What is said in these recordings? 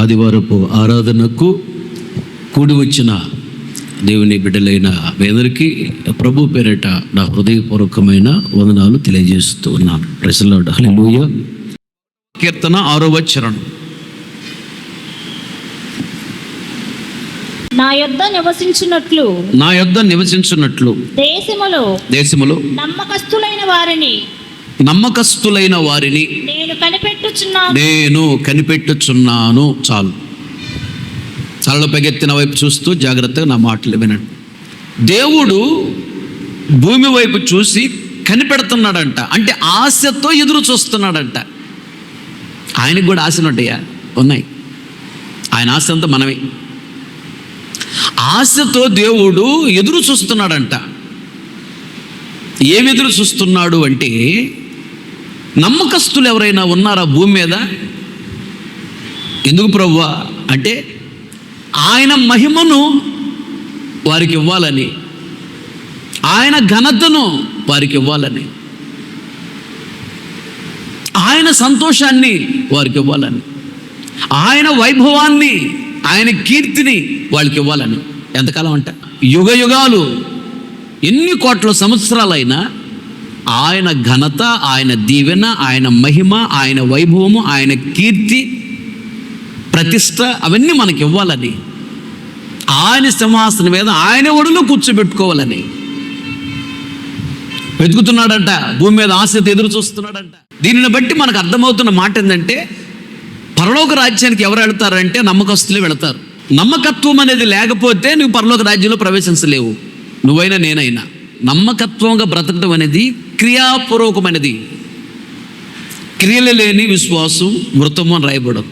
ఆదివారపు ఆరాధనకు కూడి వచ్చిన దేవుని బిడ్డలైన మీ అందరికీ ప్రభు పేరిట నా హృదయపూర్వకమైన వందనాలు తెలియజేస్తూ ఉన్నాను. Praise the lord. హల్లెలూయా. కీర్తన 6వ చరణం. నా యొద్ద నివసించున్నట్లు దేశములో నమ్మకస్తులైన వారిని నేను కనిపెట్టుచున్నాను. చాలు. తలలో పైకెత్తిన వైపు చూస్తూ జాగ్రత్తగా నా మాటలు వినండి. దేవుడు భూమి వైపు చూసి కనిపెడుతున్నాడంట, అంటే ఆశతో ఎదురు చూస్తున్నాడంట. ఆయనకు కూడా ఆశలు ఉంటాయా? ఉన్నాయి. ఆయన ఆశ అంతా మనమే. ఆశతో దేవుడు ఎదురు చూస్తున్నాడంట. ఏమి ఎదురు చూస్తున్నాడు అంటే, నమ్మకస్తులు ఎవరైనా ఉన్నారా భూమి మీద? ఎందుకు ప్రభువా అంటే, ఆయన మహిమను వారికి ఇవ్వాలని, ఆయన ఘనతను వారికి ఇవ్వాలని, ఆయన సంతోషాన్ని వారికి ఇవ్వాలని, ఆయన వైభవాన్ని, ఆయన కీర్తిని వాళ్ళకి ఇవ్వాలని. ఎంతకాలం అంట? యుగ యుగాలు, ఎన్ని కోట్ల సంవత్సరాలైనా ఆయన ఘనత, ఆయన దీవెన, ఆయన మహిమ, ఆయన వైభవము, ఆయన కీర్తి, ప్రతిష్ట అవన్నీ మనకి ఇవ్వాలని, ఆయన సింహాసనం మీద ఆయన ఒడిలో కూర్చోబెట్టుకోవాలని వెతుకుతున్నాడంట. భూమి మీద ఆశతో ఎదురు చూస్తున్నాడంట. దీనిని బట్టి మనకు అర్థమవుతున్న మాట ఏంటంటే, పరలోక రాజ్యానికి ఎవరు వెళతారంటే నమ్మకస్తులే వెళతారు. నమ్మకత్వం అనేది లేకపోతే నువ్వు పరలోక రాజ్యంలో ప్రవేశించలేవు, నువ్వైనా నేనైనా. నమ్మకత్వంగా బ్రతకడం అనేది క్రియాపూర్వకమైనది. క్రియలు లేని విశ్వాసం మృతము అని రాయబడదు.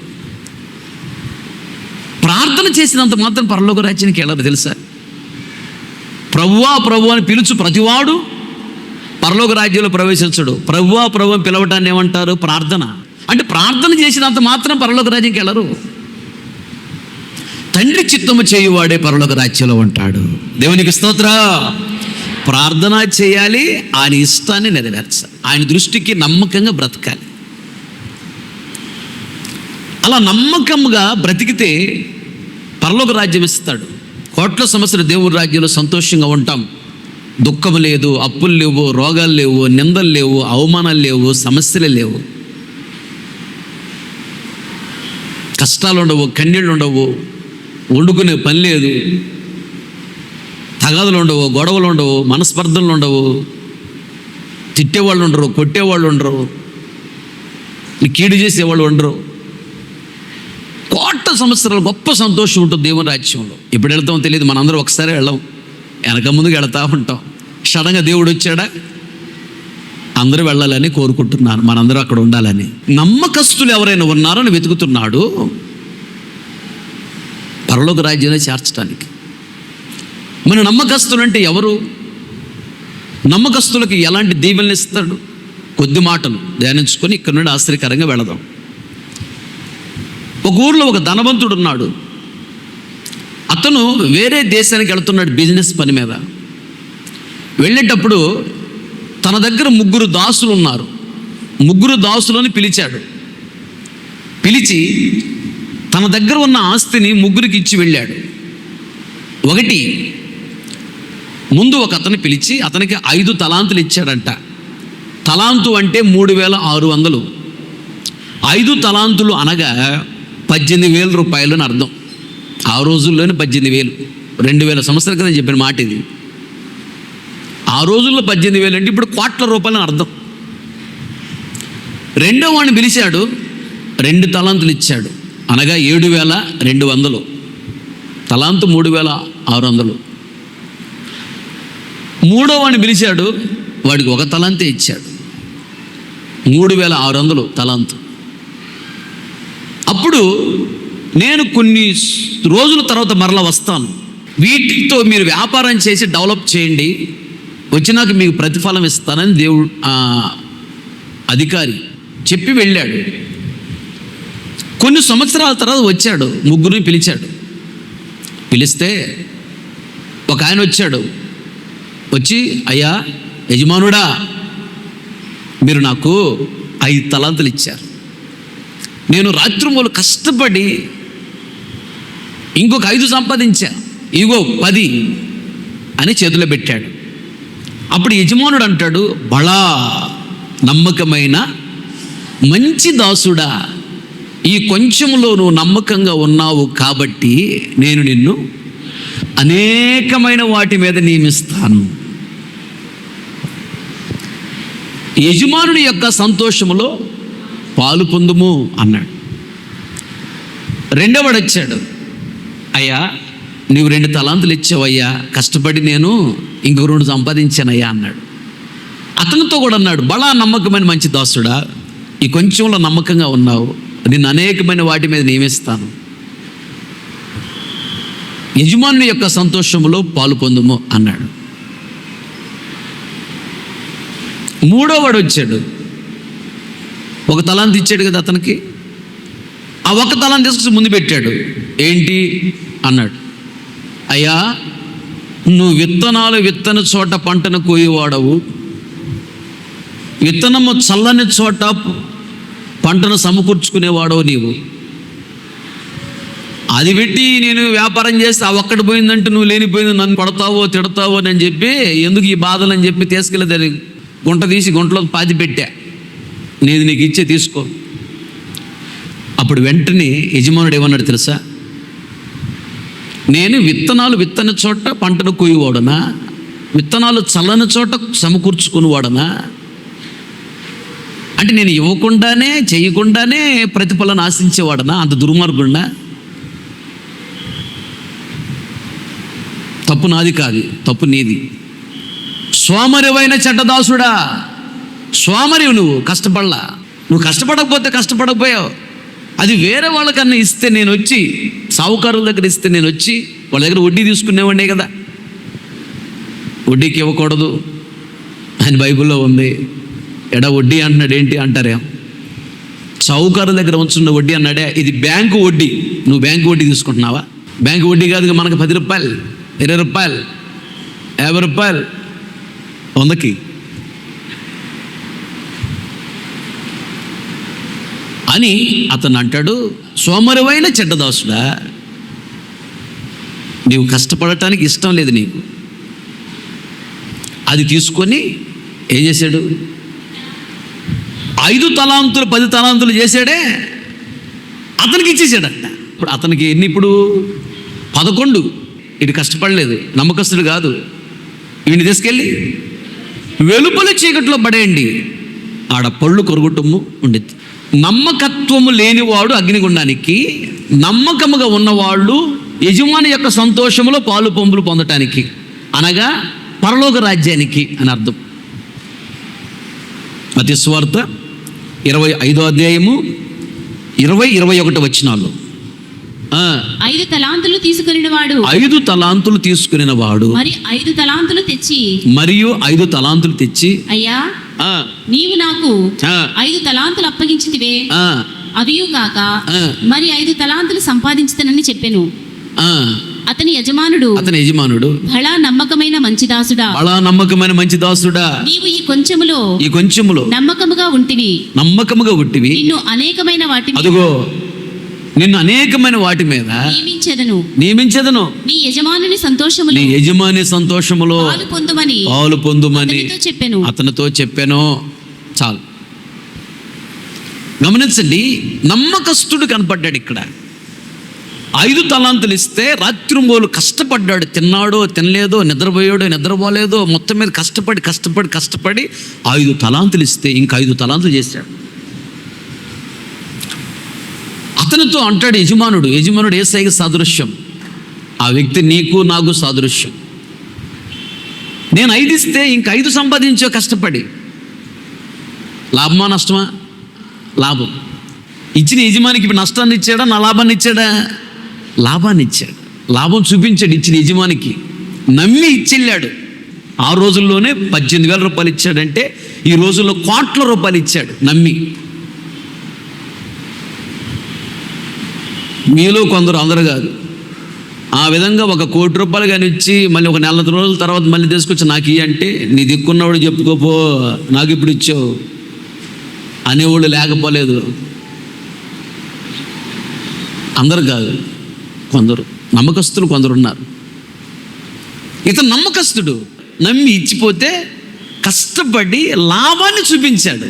ప్రార్థన చేసినంత మాత్రం పరలోక రాజ్యానికి వెళ్ళదు తెలుసా? ప్రభువా ప్రభు అని పిలుచు ప్రతివాడు పరలోక రాజ్యంలో ప్రవేశించడు. ప్రభువా ప్రభు అని పిలవటాన్ని ఏమంటారు? ప్రార్థన. అంటే ప్రార్థన చేసినంత మాత్రం పరలోక రాజ్యానికి వెళ్ళరు. తండ్రి చిత్తము చేయువాడే పరలోక రాజ్యంలో ఉంటాడు. దేవునికి స్తోత్రం. ప్రార్థన చేయాలి, ఆయన ఇష్టాన్ని నెరవేర్చాలి, ఆయన దృష్టికి నమ్మకంగా బ్రతకాలి. అలా నమ్మకంగా బ్రతికితే పరలోక రాజ్యం ఇస్తాడు. కోట్ల సంవత్సరాలు దేవుడి రాజ్యంలో సంతోషంగా ఉంటాం. దుఃఖం లేదు, అప్పులు లేవు, రోగాలు లేవు, నిందలు లేవు, అవమానాలు లేవు, సమస్యలు లేవు, కష్టాలు ఉండవు, కన్నీళ్ళు ఉండవు, వండుకునే పని లేదు, తగాదులు ఉండవు, గొడవలు ఉండవు, మనస్పర్ధలు ఉండవు, తిట్టేవాళ్ళు ఉండరు, కొట్టేవాళ్ళు ఉండరు, కీడు చేసేవాళ్ళు ఉండరు. కోట్ల సంవత్సరాలు గొప్ప సంతోషం ఉంటుంది దేవుని రాజ్యంలో. ఎప్పుడు వెళ్తామో తెలియదు, మనందరూ ఒకసారి వెళ్ళాం, వెనక ముందుకు వెళతా ఉంటాం. సడన్గా దేవుడు వచ్చాడా? అందరూ వెళ్ళాలని కోరుకుంటున్నారు, మనందరూ అక్కడ ఉండాలని. నమ్మకస్తులు ఎవరైనా ఉన్నారో అని వెతుకుతున్నాడు పరలోక రాజ్యాన్ని చేర్చడానికి. మన నమ్మకస్తులు అంటే ఎవరు? నమ్మకస్తులకి ఎలాంటి దీవెనలు ఇస్తాడు? కొద్ది మాటలు ధ్యానించుకొని ఇక్కడ నుండి ఆశ్చర్యకరంగా వెళదాం. ఒక ఊర్లో ఒక ధనవంతుడు ఉన్నాడు. అతను వేరే దేశానికి వెళుతున్నాడు బిజినెస్ పని మీద. వెళ్ళేటప్పుడు తన దగ్గర 3 దాసులు ఉన్నారు. 3 దాసులని పిలిచాడు. పిలిచి తన దగ్గర ఉన్న ఆస్తిని 3కి ఇచ్చి వెళ్ళాడు. ఒకటి ముందు ఒక అతను పిలిచి అతనికి 5 తలాంతులు ఇచ్చాడంట. తలాంతు అంటే 3600. 5 తలాంతులు అనగా 18,000 రూపాయలు అని అర్థం. ఆ రోజుల్లోనే 18,000. 2000 సంవత్సరాల క్రితం చెప్పిన మాట ఇది. ఆ రోజుల్లో 18,000 అంటే ఇప్పుడు కోట్ల రూపాయలు అని అర్థం. రెండో వాడిని పిలిచాడు, 2 తలాంతులు ఇచ్చాడు, అనగా 7,200. తలాంతు 3,600. మూడో వాడిని పిలిచాడు, వాడికి 1 తలాంతే ఇచ్చాడు, 3,600 తలాంతు. అప్పుడు నేను కొన్ని రోజుల తర్వాత మరలా వస్తాను, వీటితో మీరు వ్యాపారం చేసి డెవలప్ చేయండి, వచ్చినాక మీకు ప్రతిఫలం ఇస్తానని దేవుడు అధికారి చెప్పి వెళ్ళాడు. కొన్ని సంవత్సరాల తర్వాత వచ్చాడు, 3 పిలిచాడు. పిలిస్తే ఒక ఆయన వచ్చాడు. వచ్చి, అయ్యా యజమానుడా, మీరు నాకు 5 తలాంతులు ఇచ్చారు. నేను రాత్రిమూలు కష్టపడి ఇంకొక 5 సంపాదించా, ఇగో 10 అని చేతిలో పెట్టాడు. అప్పుడు యజమానుడు అంటాడు, బళా నమ్మకమైన మంచి దాసుడా, ఈ కొంచెంలో నువ్వు నమ్మకంగా ఉన్నావు కాబట్టి నేను నిన్ను అనేకమైన వాటి మీద నియమిస్తాను. యజమానుడి యొక్క సంతోషములో పాలు పొందుము అన్నాడు. రెండోవాడు వచ్చాడు, అయ్యా నీవు 2 తలాంతులు ఇచ్చావయ్యా, కష్టపడి నేను ఇంకో 2 సంపాదించానయ్యా అన్నాడు. అతనితో కూడా అన్నాడు, బలా నమ్మకమైన మంచి దాసుడా, ఈ కొంచెంలో నమ్మకంగా ఉన్నావు, నిన్ను అనేకమైన వాటి మీద నియమిస్తాను. యజమానుని యొక్క సంతోషములో పాలు పొందుము అన్నాడు. మూడోవాడు వచ్చాడు, 1 తలాంతు ఇచ్చాడు కదా అతనికి, ఆ 1 తలాంతు తీసుకొచ్చి ముందు పెట్టాడు. ఏంటి అన్నాడు, అయ్యా నువ్వు విత్తనాలు విత్తని చోట పంటను కోయేవాడవు, విత్తనము చల్లని చోట పంటను సమకూర్చుకునేవాడవు నీవు. అది పెట్టి నేను వ్యాపారం చేస్తే ఆ ఒక్కటి పోయిందంటే నువ్వు లేనిపోయింది నన్ను కొడతావో తిడతావో అని చెప్పి ఎందుకు ఈ బాధలు అని చెప్పి తీసుకెళ్ళి గుంట తీసి గుంటలో పాతి పెట్టా, నేను నీకు ఇచ్చే తీసుకో. అప్పుడు వెంటనే యజమానుడు ఏమన్నాడు తెలుసా, నేను విత్తనాలు విత్తని చోట పంటను కోయేవాడనా, విత్తనాలు చల్లని చోట సమకూర్చుకునేవాడనా? అంటే నేను ఇవ్వకుండానే చేయకుండానే ప్రతిఫలం ఆశించేవాడనా? అంత దుర్మార్గుండా? తప్పు నాది కాదు, తప్పు నీది. సోమరివైన చెడ్డదాసుడా, సోమరివి నువ్వు, కష్టపడలా. నువ్వు కష్టపడకపోయావు. అది వేరే వాళ్ళకన్నా ఇస్తే నేను వచ్చి, సావుకారుల దగ్గర ఇస్తే నేను వచ్చి వాళ్ళ దగ్గర వడ్డీ తీసుకునేవాడినే కదా. వడ్డీకి ఇవ్వకూడదు అని బైబిల్లో ఉంది. ఎడ వడ్డీ అంటున్నాడు, ఏంటి అంటారేం? సావుకారుల దగ్గర ఉంచున్న వడ్డీ అన్నాడే, ఇది బ్యాంకు వడ్డీ. నువ్వు బ్యాంకు వడ్డీ తీసుకుంటున్నావా? బ్యాంకు వడ్డీ కాదు, మనకు 10 రూపాయలు, 20 రూపాయలు, 50 రూపాయలు, 100కి. అని అతను అంటాడు, సోమరివైన చెడ్డదాసుడా, నీవు కష్టపడటానికి ఇష్టం లేదు నీకు. అది తీసుకొని ఏం చేశాడు? 5 తలాంతులు 10 తలాంతులు చేశాడే, అతనికి ఇచ్చేసాడంట. ఇప్పుడు అతనికి ఎన్ని? ఇప్పుడు 11. ఇది కష్టపడలేదు, నమ్మకస్తుడు కాదు. వీడిని తీసుకెళ్ళి వెలుపల చీకట్లో పడేయండి, ఆడ పళ్ళు కొరగొట్టము ఉండేది. నమ్మకత్వము లేనివాడు అగ్నిగుండానికి, నమ్మకముగా ఉన్నవాళ్ళు యజమాని యొక్క సంతోషములో పాలు పంపులు పొందటానికి, అనగా పరలోక రాజ్యానికి అని అర్థం. మత్తయి సువార్త 25వ అధ్యాయము 20-21 వచనాలు. 5 తలాంతులు తీసుకునివాడు 5 తలాంతులు తీసుకునివాడు మరి 5 తలాంతులు తెచ్చి, మరియు 5 తలాంతులు తెచ్చి, అయ్యా నీవు నాకు 5 తలాంతులు అప్పగించితివే, అవియు కాక మరి 5 తలాంతులు సంపాదించుతానని చెప్పెను. అతని యజమానుడు బలా నమ్మకమైన మంచి దాసుడా, నీవు ఈ కొంచెములో నమ్మకముగా ఉంటివి, నిన్ను అనేకమైన వాటి మీద నియమించెదను. నీ యజమాని సంతోషములో పాలు పొందుమని అతనితో చెప్పాను. చాలు గమనించండి, నమ్మకస్తుడు కనపడ్డాడు ఇక్కడ. 5 తలాంతులు ఇస్తే రాత్రింబోలు కష్టపడ్డాడు, తిన్నాడో తినలేదో, నిద్రపోయాడో నిద్రపోలేదో, మొత్తం మీద కష్టపడి 5 తలాంతులు ఇస్తే ఇంకా 5 తలాంతులు చేశాడు. అతనితో అంటాడు యజమానుడు యేసయ్యకి సాదృశ్యం, ఆ వ్యక్తి నీకు నాకు సాదృశ్యం. నేను 5 ఇస్తే ఇంక 5 సంపాదించో కష్టపడి. లాభమా నష్టమా? లాభం. ఇచ్చిన యజమానికి ఇప్పుడు నష్టాన్ని ఇచ్చాడా, నా లాభాన్ని ఇచ్చాడా? లాభాన్ని ఇచ్చాడు. లాభం చూపించాడు ఇచ్చిన యజమానికి. నమ్మి ఇచ్చెళ్ళాడు. ఆ రోజుల్లోనే 18,000 రూపాయలు ఇచ్చాడంటే ఈ రోజుల్లో కోట్ల రూపాయలు ఇచ్చాడు నమ్మి. మీలో కొందరు, అందరు కాదు, ఆ విధంగా 1 కోటి రూపాయలు కానీ ఇచ్చి మళ్ళీ 1 నెల రోజుల తర్వాత మళ్ళీ తీసుకొచ్చి నాకు ఇయ్యి అంటే, నీ దిక్కున్నవాడు చెప్పుకోపో, నాకు ఇప్పుడు ఇచ్చావు అనేవాళ్ళు లేకపోలేదు. అందరు కాదు, కొందరు. నమ్మకస్తులు కొందరున్నారు. ఇతను నమ్మకస్తుడు, నమ్మి ఇచ్చిపోతే కష్టపడి లాభాన్ని చూపించాడు.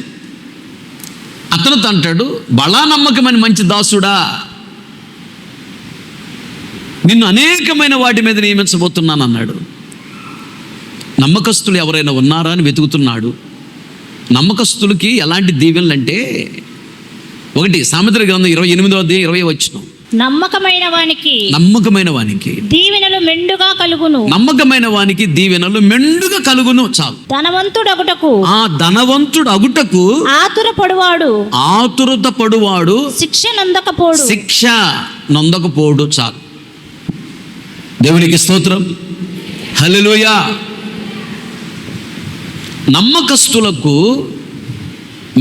అతను అంటాడు, బలా నమ్మకమైన మంచి దాసుడా, నిన్ను అనేకమైన వాటి మీద నియమించబోతున్నాను అన్నాడు. నమ్మకస్తులు ఎవరైనా ఉన్నారా అని వెతుకుతున్నాడు. నమ్మకస్తులకి ఎలాంటి దీవెనలు అంటే, ఒకటి సామెతల గ్రంథం 28వ అధ్యాయం 20వ వచనం, నమ్మకమైన వానికి దీవెనలు మెండుగా కలుగును. నమ్మకమైన వానికి దీవెనలు మెండుగా కలుగును. చాలు. ధనవంతుడు అగుటకు ఆతురత పడువాడు శిక్ష నొందకపోడు. చాలు. దేవునికి స్తోత్రం, హల్లెలూయా. నమ్మకస్తులకు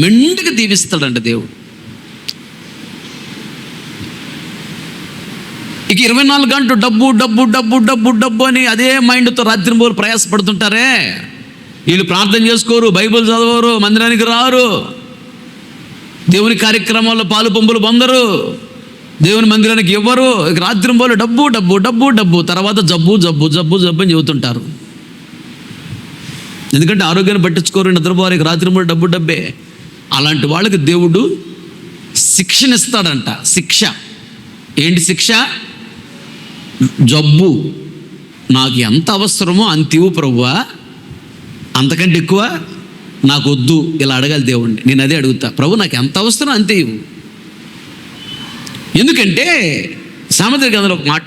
మెండుగా దీవిస్తాడంట దేవుడు. ఇక 24 గంటలు డబ్బు డబ్బు డబ్బు డబ్బు డబ్బు అని అదే మైండ్తో రాత్రి పోలు ప్రయాసపడుతుంటారే. వీళ్ళు ప్రార్థన చేసుకోరు, బైబిల్ చదవరు, మందిరానికి రారు, దేవుని కార్యక్రమాల్లో పాలు పంపులు పొందరు, దేవుని మందిరానికి ఇవ్వరు. ఇక రాత్రి పోలు డబ్బు డబ్బు డబ్బు డబ్బు, తర్వాత జబ్బు జబ్బు జబ్బు జబ్బు అని చెబుతుంటారు. ఎందుకంటే ఆరోగ్యాన్ని పట్టించుకోరు, నిద్రపోరు, ఇక రాత్రి పోలు డబ్బు డబ్బే. అలాంటి వాళ్ళకి దేవుడు శిక్షనిస్తాడంట. శిక్ష ఏంటి? శిక్ష జబ్బు. నాకు ఎంత అవసరమో అంత ఇవ్వు ప్రభువా, అంతకంటే ఎక్కువ నాకు వద్దు. ఇలా అడగాలి దేవుణ్ణి. నేను అదే అడుగుతా, ప్రభు నాకు ఎంత అవసరం అంతే ఇవ్వు. ఎందుకంటే సామెతల గ్రంథంలో ఒక మాట,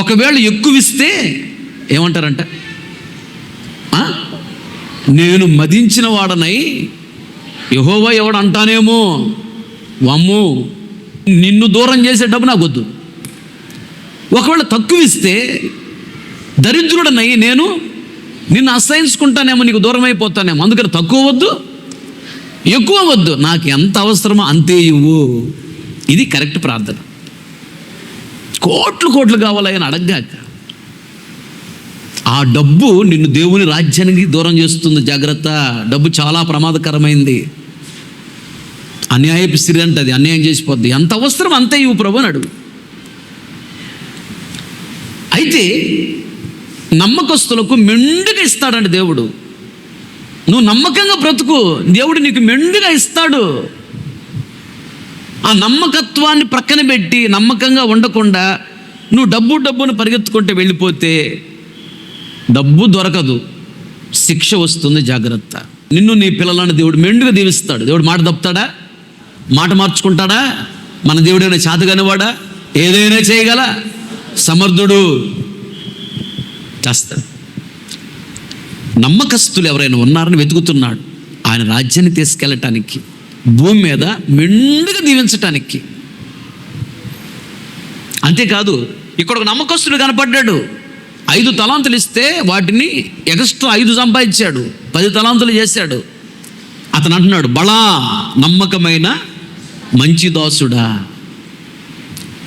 ఒకవేళ ఎక్కువ ఇస్తే ఏమంటారంట, నేను మదించిన వాడనై యెహోవా ఎవడు అంటానేమో, వమ్ము నిన్ను దూరం చేసే డబ్బు నాకు వద్దు. ఒకవేళ తక్కువ ఇస్తే దరిద్రుడనై నేను నిన్ను అసహించుకుంటానేమో, నీకు దూరం అయిపోతానేమో. అందుకని తక్కువ వద్దు, ఎక్కువ వద్దు, నాకు ఎంత అవసరమో అంతే ఇవ్వు. ఇది కరెక్ట్ ప్రార్థన. కోట్లు కోట్లు కావాలని అడగ్గాక ఆ డబ్బు నిన్ను దేవుని రాజ్యానికి దూరం చేస్తుంది. జాగ్రత్త. డబ్బు చాలా ప్రమాదకరమైంది. అన్యాయపు స్త్రీ అంటే అది అన్యాయం చేసిపోద్ది. ఎంత అవసరం అంతే ఇవ్వు ప్రభు అని అడుగు. అయితే నమ్మకస్తులకు మెండుగా ఇస్తాడండి దేవుడు. నువ్వు నమ్మకంగా బ్రతుకు, దేవుడు నీకు మెండుగా ఇస్తాడు. ఆ నమ్మకత్వాన్ని ప్రక్కన పెట్టి నమ్మకంగా ఉండకుండా నువ్వు డబ్బును పరిగెత్తుకుంటే వెళ్ళిపోతే డబ్బు దొరకదు, శిక్ష వస్తుంది. జాగ్రత్త. నిన్ను నీ పిల్లలను దేవుడు మెండుగా దీవిస్తాడు. దేవుడు మాట తప్పుతాడా? మాట మార్చుకుంటాడా? మన దేవుడైనా చేతగాని వాడా? ఏదైనా చేయగల సమర్థుడు. చేస్తాడు. నమ్మకస్తులు ఎవరైనా ఉన్నారని వెతుకుతున్నాడు ఆయన రాజ్యాన్ని తీసుకెళ్ళటానికి, భూమి మీద మెండుగా దీవించటానికి. అంతేకాదు, ఇక్కడ ఒక నమ్మకస్తుడు కనపడ్డాడు. 5 తలాంతులు ఇస్తే వాటిని ఎక్స్ట్రా 5 సంపాదించాడు, 10 తలాంతులు చేశాడు. అతను అంటున్నాడు, బలా నమ్మకమైన మంచి దాసుడా.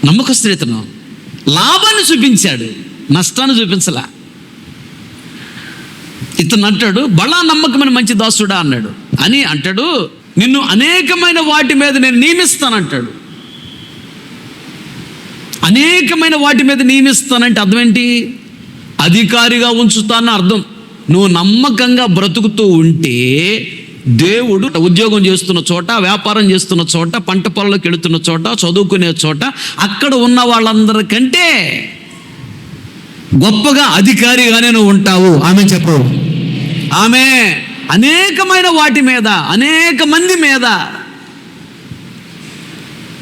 నమ్మకస్తుడు ఇతను. లాభాన్ని చూపించాడు, నష్టాన్ని చూపించలా. ఇతను అంటాడు, బలా నమ్మకమైన మంచి దాసుడా అన్నాడు. అని అంటాడు, నిన్ను అనేకమైన వాటి మీద నేను నియమిస్తానంటాడు. అనేకమైన వాటి మీద నియమిస్తానంటే అర్థం ఏంటి? అధికారిగా ఉంచుతానని అర్థం. నువ్వు నమ్మకంగా బ్రతుకుతూ ఉంటే దేవుడు ఉద్యోగం చేస్తున్న చోట, వ్యాపారం చేస్తున్న చోట, పంట పొలంలోకి వెళుతున్న చోట, చదువుకునే చోట, అక్కడ ఉన్న వాళ్ళందరికంటే గొప్పగా అధికారిగానే నువ్వు ఉంటావు. ఆమె చెప్పు. ఆమె అనేకమైన వాటి మీద, అనేక మంది మీద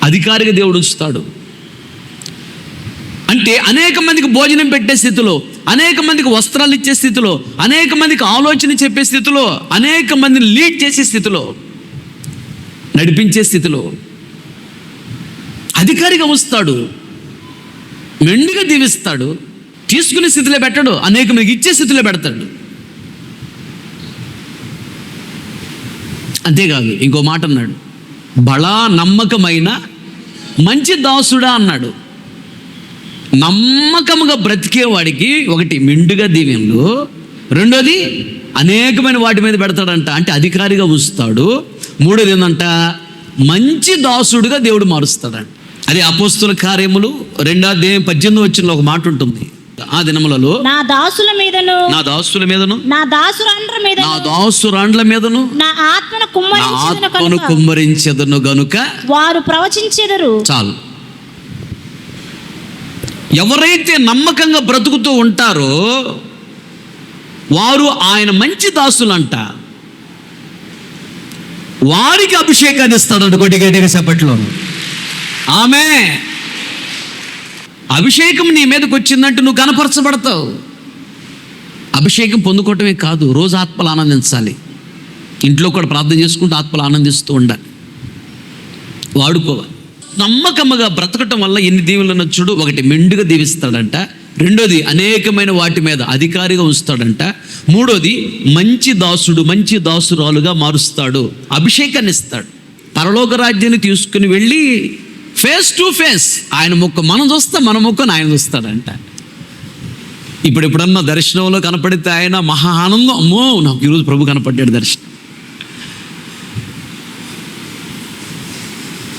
అధికారిగా దేవుడు ఉంచుతాడు. అంటే అనేక మందికి భోజనం పెట్టే స్థితిలో, అనేక మందికి వస్త్రాలు ఇచ్చే స్థితిలో, అనేక మందికి ఆలోచన చెప్పే స్థితిలో, అనేక మందిని లీడ్ చేసే స్థితిలో, నడిపించే స్థితిలో అధికారిగా ఉంచుతాడు. మెండుగా దీవిస్తాడు. తీసుకునే స్థితిలో పెట్టాడు, అనేక మందికి ఇచ్చే స్థితిలో పెడతాడు. అంతేకాదు, ఇంకో మాట అన్నాడు, బలా నమ్మకమైన మంచి దాసుడా అన్నాడు. నమ్మకముగా బ్రతికేవాడికి ఒకటి మెండుగా దీవెనలు, రెండోది అనేకమైన వాటి మీద పెడతాడంట, అంటే అధికారిగా ఉంచుతాడు. మూడోది ఏంటంట, మంచి దాసుడుగా దేవుడు మారుస్తాడంట. అది అపోస్తుల కార్యములు 2వ అధ్యాయం 18వ వచనంలో ఒక మాట ఉంటుంది. ఆ దినములలో నా దాసుల మీదను నా దాసుల మీదను నా దాసురాండ్ర నా మీదను దాసురాండ్ల మీదను నా ఆత్మను నా కుమ్మరించెదను ఆత్మను కనుక కుమ్మరించెదను గనుక వారు ప్రవచించెదరు. చాలు. ఎవరైతే నమ్మకంగా బ్రతుకుతూ ఉంటారో వారు ఆయన మంచి దాసులంట. వారికి అభిషేకాన్ని ఇస్తాడు. కొద్దిగా చెప్పట్లో ఆమె అభిషేకం నీ మీదకి వచ్చిందంటే నువ్వు కనపరచబడతావు. అభిషేకం పొందుకోవటమే కాదు, రోజు ఆత్మలు ఆనందించాలి. ఇంట్లో కూడా ప్రార్థన చేసుకుంటూ ఆత్మలు ఆనందిస్తూ ఉండాలి, వాడుకోవాలి. నమ్మకముగా బ్రతకటం వల్ల ఎన్ని దీవులను చూడు. ఒకటి, మెండుగా దీవిస్తాడంట. రెండోది, అనేకమైన వాటి మీద అధికారిగా ఉంచుతాడంట. మూడోది, మంచి దాసుడు మంచి దాసురాలుగా మారుస్తాడు, అభిషేకాన్ని ఇస్తాడు. పరలోక రాజ్యాన్ని తీసుకుని వెళ్ళి ఫేస్ టు ఫేస్ ఆయన ముఖం మనం చూస్తాం, మన ముఖం ఆయన చూస్తాడంట. ఇప్పుడు ఎప్పుడన్నా దర్శనంలో కనపడితే ఆయన మహా ఆనందం, అమ్మో నాకు ఈరోజు ప్రభు కనపడ్డాడు. దర్శనం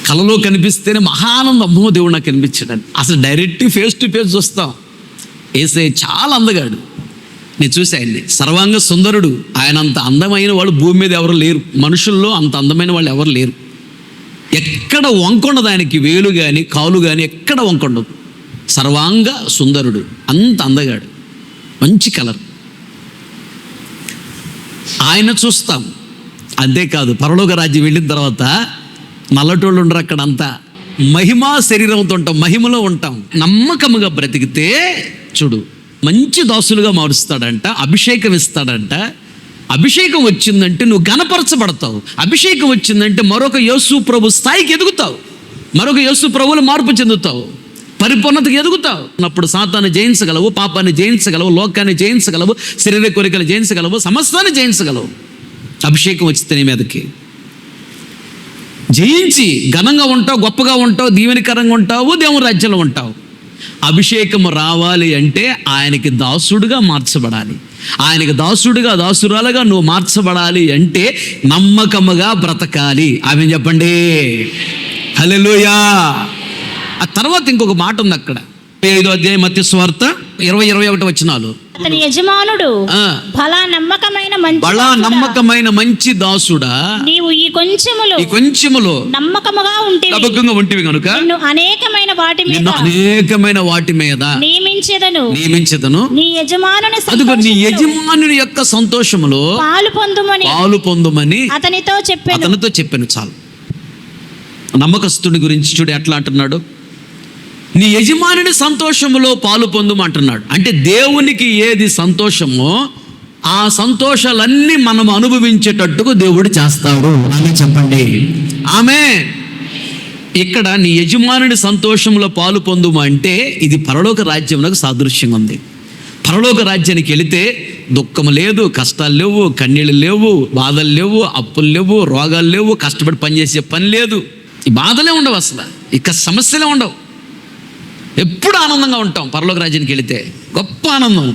కలలో కనిపిస్తేనే మహా ఆనందం, అమ్మో దేవుడు నాకు కనిపించాడు. అసలు డైరెక్ట్ ఫేస్ టు ఫేస్ చూస్తాం. యేసయ్య చాలా అందగాడు. నేను చూసి ఆయన్ని సర్వాంగ సుందరుడు. ఆయన అంత అందమైన వాళ్ళు భూమి మీద ఎవరు లేరు. మనుషుల్లో అంత అందమైన వాళ్ళు ఎవరు లేరు. ఎక్కడ వంకొండదు ఆయనకి, వేలు కానీ కాలు కానీ ఎక్కడ వంకొండదు. సర్వాంగ సుందరుడు, అంత అందగాడు, మంచి కలర్. ఆయన చూస్తాం. అంతేకాదు, పరలోక రాజ్యం వెళ్ళిన తర్వాత నల్లటోళ్ళు ఉండరు అక్కడ. అంతా మహిమా శరీరంతో ఉంటాం, మహిమలో ఉంటాం. నమ్మకముగా బ్రతికితే చూడు మంచి దాసులుగా మారుస్తాడంట, అభిషేకం ఇస్తాడంట. అభిషేకం వచ్చిందంటే నువ్వు గణపరచబడతావు. అభిషేకం వచ్చిందంటే మరొక యేసు ప్రభు స్థాయికి ఎదుగుతావు, మరొక యేసు ప్రభువులు మార్పు చెందుతావు, పరిపూర్ణతకు ఎదుగుతావు. అప్పుడు సాతాన్ని జయించగలవు, పాపాన్ని జయించగలవు, లోకాన్ని జయించగలవు, శరీర కోరికలు జయించగలవు, సమస్తాన్ని జయించగలవు. అభిషేకం వచ్చితే నీ మీదకి జయించి ఘనంగా ఉంటావు, గొప్పగా ఉంటావు, దీవెనకరంగా ఉంటావు, దేవుని రాజ్యంలో ఉంటావు. అభిషేకం రావాలి అంటే ఆయనకి దాసుడుగా మార్చబడాలి. ఆయనకి దాసుడుగా దాసురాలుగా నువ్వు మార్చబడాలి అంటే నమ్మకముగా బ్రతకాలి. ఆమె చెప్పండి హల్లెలూయా. ఆ తర్వాత ఇంకొక మాట ఉంది అక్కడ, 5వ అధ్యాయం మత్తయి సువార్త 20-21 వచనాలు. అతని యజమానుడు బలా నమ్మకమైన మంచి దాసుడా, నీవు ఈ కొంచెములో నమ్మకముగా ఉంటివి కనుక అనేకమైన వాటి మీద నియమించెదను. నీ యజమానుని యొక్క సంతోషములో పాలు పొందుమని అతనితో చెప్పాను. చాలు. నమ్మకస్తుడి గురించి చూడు ఎట్లా అంటున్నాడు, నీ యజమానుని సంతోషములో పాలు పొందుమంటున్నాడు. అంటే దేవునికి ఏది సంతోషమో ఆ సంతోషాలన్నీ మనం అనుభవించేటట్టుగా దేవుడు చేస్తాడు అని చెప్పండి. ఆమె ఇక్కడ నీ యజమానుని సంతోషంలో పాలు పొందుము అంటే ఇది పరలోక రాజ్యమునకు సాదృశ్యంగా ఉంది. పరలోక రాజ్యానికి వెళితే దుఃఖం లేదు, కష్టాలు లేవు, కన్నీళ్ళు లేవు, బాధలు లేవు, అప్పులు లేవు, రోగాలు లేవు, కష్టపడి పనిచేసే పని లేదు, ఈ బాధలే ఉండవు, అసలు ఇక సమస్యలే ఉండవు. ఎప్పుడు ఆనందంగా ఉంటాం. పరలోక రాజ్యానికి వెళితే గొప్ప ఆనందం.